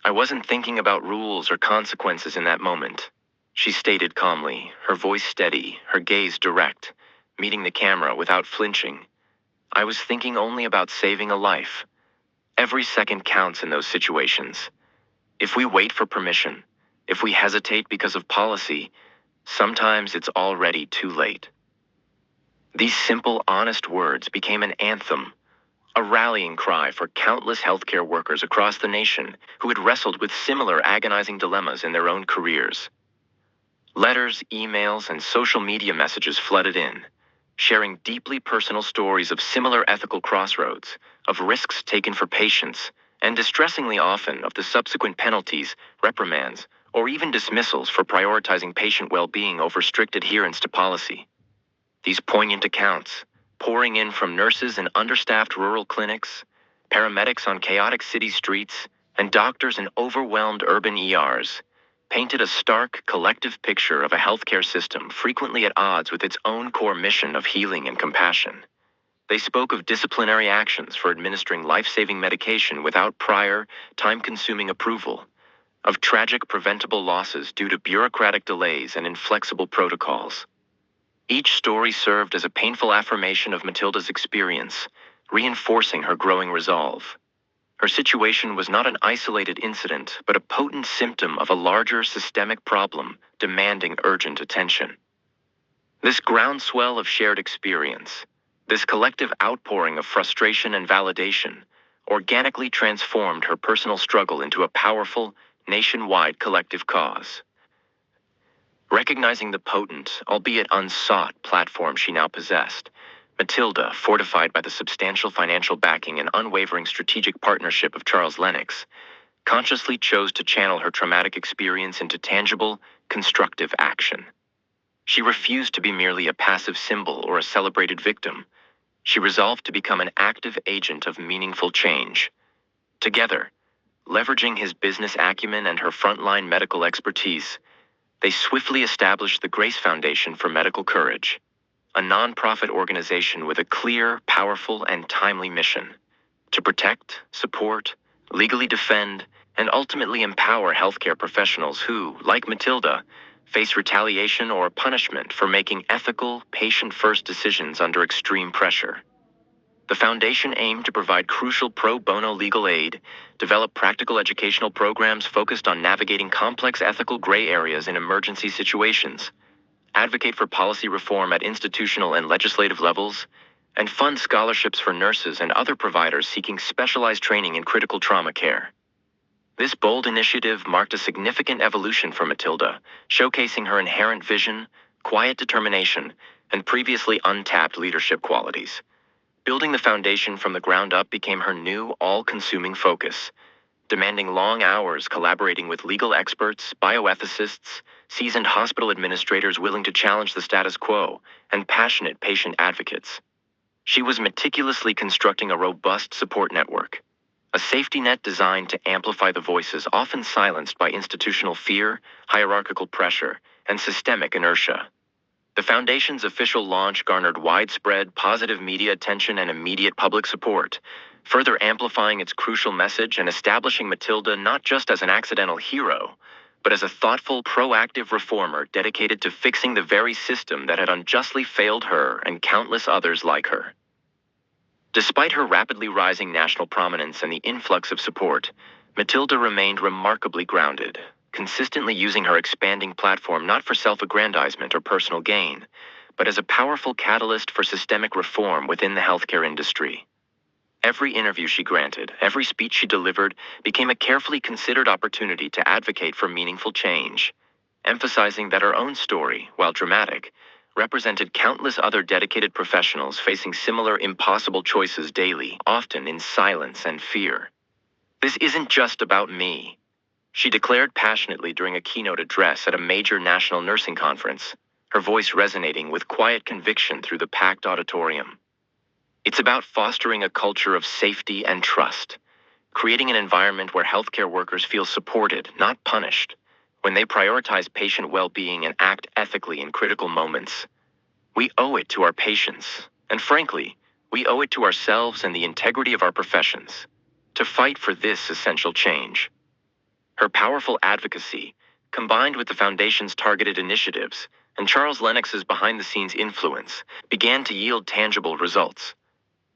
"I wasn't thinking about rules or consequences in that moment," she stated calmly, her voice steady, her gaze direct, meeting the camera without flinching. "I was thinking only about saving a life. Every second counts in those situations. If we wait for permission, if we hesitate because of policy, sometimes it's already too late." These simple, honest words became an anthem, a rallying cry for countless healthcare workers across the nation who had wrestled with similar agonizing dilemmas in their own careers. Letters, emails, and social media messages flooded in, sharing deeply personal stories of similar ethical crossroads, of risks taken for patients, and distressingly often of the subsequent penalties, reprimands, or even dismissals for prioritizing patient well-being over strict adherence to policy. These poignant accounts, pouring in from nurses in understaffed rural clinics, paramedics on chaotic city streets, and doctors in overwhelmed urban ERs, painted a stark, collective picture of a healthcare system frequently at odds with its own core mission of healing and compassion. They spoke of disciplinary actions for administering life-saving medication without prior, time-consuming approval, of tragic preventable losses due to bureaucratic delays and inflexible protocols. Each story served as a painful affirmation of Matilda's experience, reinforcing her growing resolve. Her situation was not an isolated incident, but a potent symptom of a larger systemic problem demanding urgent attention. This groundswell of shared experience, this collective outpouring of frustration and validation, organically transformed her personal struggle into a powerful, nationwide collective cause. Recognizing the potent, albeit unsought, platform she now possessed, Matilda, fortified by the substantial financial backing and unwavering strategic partnership of Charles Lennox, consciously chose to channel her traumatic experience into tangible, constructive action. She refused to be merely a passive symbol or a celebrated victim. She resolved to become an active agent of meaningful change. Together, leveraging his business acumen and her frontline medical expertise, they swiftly established the Grace Foundation for Medical Courage, a nonprofit organization with a clear, powerful, and timely mission: to protect, support, legally defend, and ultimately empower healthcare professionals who, like Matilda, face retaliation or punishment for making ethical, patient-first decisions under extreme pressure. The foundation aimed to provide crucial pro bono legal aid, develop practical educational programs focused on navigating complex ethical gray areas in emergency situations, advocate for policy reform at institutional and legislative levels, and fund scholarships for nurses and other providers seeking specialized training in critical trauma care. This bold initiative marked a significant evolution for Matilda, showcasing her inherent vision, quiet determination, and previously untapped leadership qualities. Building the foundation from the ground up became her new, all-consuming focus, demanding long hours collaborating with legal experts, bioethicists, seasoned hospital administrators willing to challenge the status quo, and passionate patient advocates. She was meticulously constructing a robust support network, a safety net designed to amplify the voices often silenced by institutional fear, hierarchical pressure, and systemic inertia. The foundation's official launch garnered widespread positive media attention and immediate public support, further amplifying its crucial message and establishing Matilda not just as an accidental hero, but as a thoughtful, proactive reformer dedicated to fixing the very system that had unjustly failed her and countless others like her. Despite her rapidly rising national prominence and the influx of support, Matilda remained remarkably grounded, consistently using her expanding platform not for self-aggrandizement or personal gain, but as a powerful catalyst for systemic reform within the healthcare industry. Every interview she granted, every speech she delivered, became a carefully considered opportunity to advocate for meaningful change, emphasizing that her own story, while dramatic, represented countless other dedicated professionals facing similar impossible choices daily, often in silence and fear. "This isn't just about me," she declared passionately during a keynote address at a major national nursing conference, her voice resonating with quiet conviction through the packed auditorium. "It's about fostering a culture of safety and trust, creating an environment where healthcare workers feel supported, not punished, when they prioritize patient well-being and act ethically in critical moments. We owe it to our patients, and frankly, we owe it to ourselves and the integrity of our professions, to fight for this essential change." Her powerful advocacy, combined with the Foundation's targeted initiatives and Charles Lennox's behind-the-scenes influence, began to yield tangible results.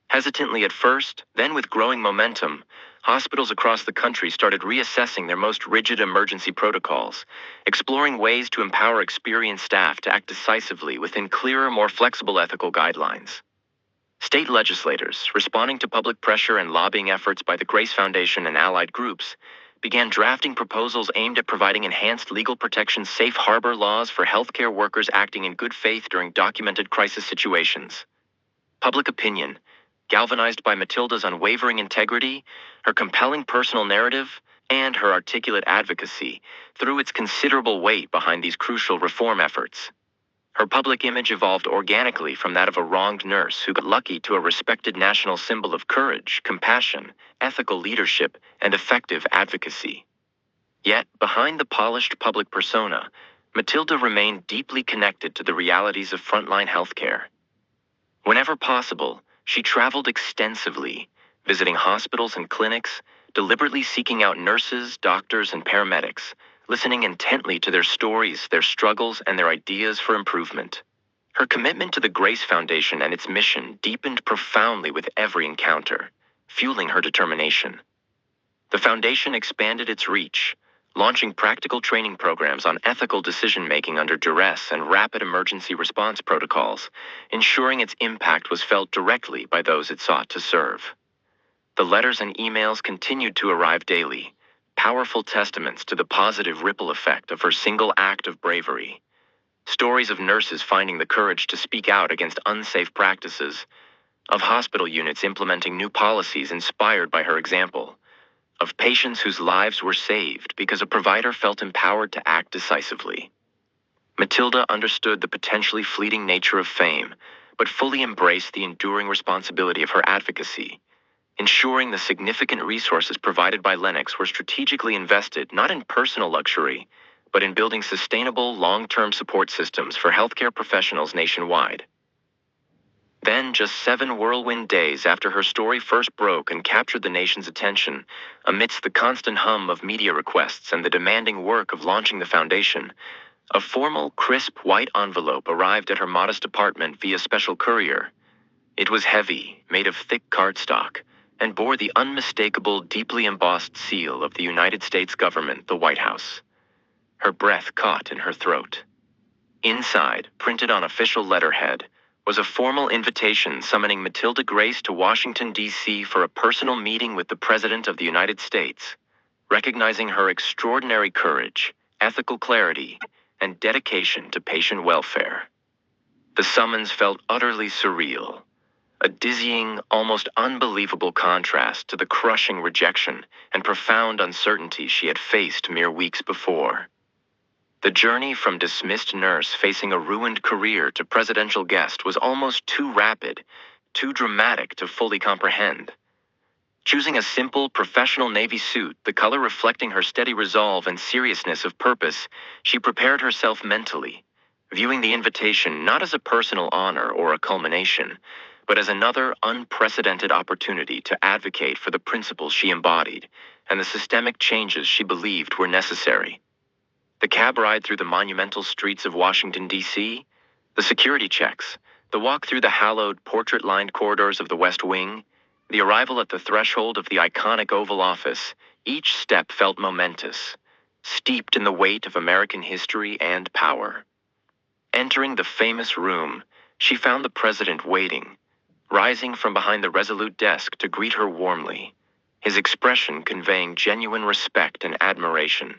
Hesitantly at first, then with growing momentum, hospitals across the country started reassessing their most rigid emergency protocols, exploring ways to empower experienced staff to act decisively within clearer, more flexible ethical guidelines. State legislators, responding to public pressure and lobbying efforts by the Grace Foundation and allied groups, began drafting proposals aimed at providing enhanced legal protection safe harbor laws for healthcare workers acting in good faith during documented crisis situations. Public opinion, galvanized by Matilda's unwavering integrity, her compelling personal narrative, and her articulate advocacy, threw its considerable weight behind these crucial reform efforts. Her public image evolved organically from that of a wronged nurse who got lucky to a respected national symbol of courage, compassion, ethical leadership, and effective advocacy. Yet, behind the polished public persona, Matilda remained deeply connected to the realities of frontline healthcare. Whenever possible, she traveled extensively, visiting hospitals and clinics, deliberately seeking out nurses, doctors, and paramedics, listening intently to their stories, their struggles, and their ideas for improvement. Her commitment to the Grace Foundation and its mission deepened profoundly with every encounter, fueling her determination. The foundation expanded its reach, launching practical training programs on ethical decision-making under duress and rapid emergency response protocols, ensuring its impact was felt directly by those it sought to serve. The letters and emails continued to arrive daily, powerful testaments to the positive ripple effect of her single act of bravery. Stories of nurses finding the courage to speak out against unsafe practices, of hospital units implementing new policies inspired by her example, of patients whose lives were saved because a provider felt empowered to act decisively. Matilda understood the potentially fleeting nature of fame, but fully embraced the enduring responsibility of her advocacy, ensuring the significant resources provided by Lennox were strategically invested not in personal luxury, but in building sustainable, long-term support systems for healthcare professionals nationwide. Then, just 7 whirlwind days after her story first broke and captured the nation's attention, amidst the constant hum of media requests and the demanding work of launching the foundation, a formal, crisp white envelope arrived at her modest apartment via special courier. It was heavy, made of thick cardstock, and bore the unmistakable, deeply embossed seal of the United States government, the White House. Her breath caught in her throat. Inside, printed on official letterhead, was a formal invitation summoning Matilda Grace to Washington, D.C. for a personal meeting with the President of the United States, recognizing her extraordinary courage, ethical clarity, and dedication to patient welfare. The summons felt utterly surreal, a dizzying, almost unbelievable contrast to the crushing rejection and profound uncertainty she had faced mere weeks before. The journey from dismissed nurse facing a ruined career to presidential guest was almost too rapid, too dramatic to fully comprehend. Choosing a simple, professional navy suit, the color reflecting her steady resolve and seriousness of purpose, she prepared herself mentally, viewing the invitation not as a personal honor or a culmination, but as another unprecedented opportunity to advocate for the principles she embodied and the systemic changes she believed were necessary. The cab ride through the monumental streets of Washington, D.C., the security checks, the walk through the hallowed, portrait-lined corridors of the West Wing, the arrival at the threshold of the iconic Oval Office, each step felt momentous, steeped in the weight of American history and power. Entering the famous room, she found the president waiting, rising from behind the resolute desk to greet her warmly, his expression conveying genuine respect and admiration.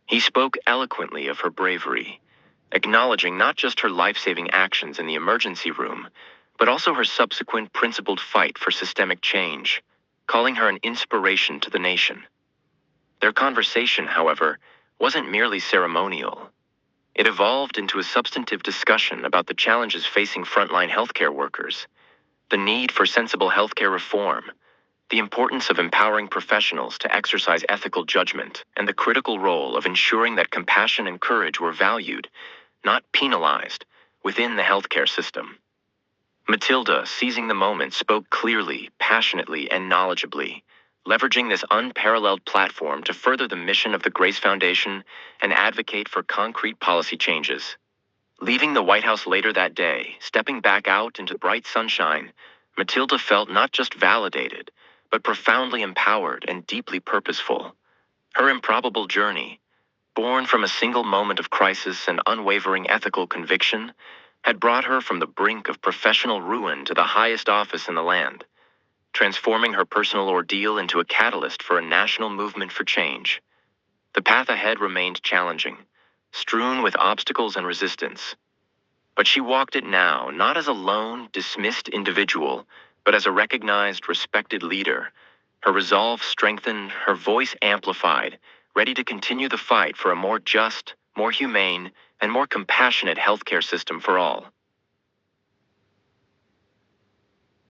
He spoke eloquently of her bravery, acknowledging not just her life-saving actions in the emergency room, but also her subsequent principled fight for systemic change, calling her an inspiration to the nation. Their conversation, however, wasn't merely ceremonial. It evolved into a substantive discussion about the challenges facing frontline healthcare workers, the need for sensible healthcare reform, the importance of empowering professionals to exercise ethical judgment, and the critical role of ensuring that compassion and courage were valued, not penalized, within the healthcare system. Matilda, seizing the moment, spoke clearly, passionately, and knowledgeably, leveraging this unparalleled platform to further the mission of the Grace Foundation and advocate for concrete policy changes. Leaving the White House later that day, stepping back out into bright sunshine, Matilda felt not just validated, but profoundly empowered and deeply purposeful. Her improbable journey, born from a single moment of crisis and unwavering ethical conviction, had brought her from the brink of professional ruin to the highest office in the land, transforming her personal ordeal into a catalyst for a national movement for change. The path ahead remained challenging, strewn with obstacles and resistance. But she walked it now, not as a lone, dismissed individual, but as a recognized, respected leader, her resolve strengthened, her voice amplified, ready to continue the fight for a more just, more humane, and more compassionate healthcare system for all.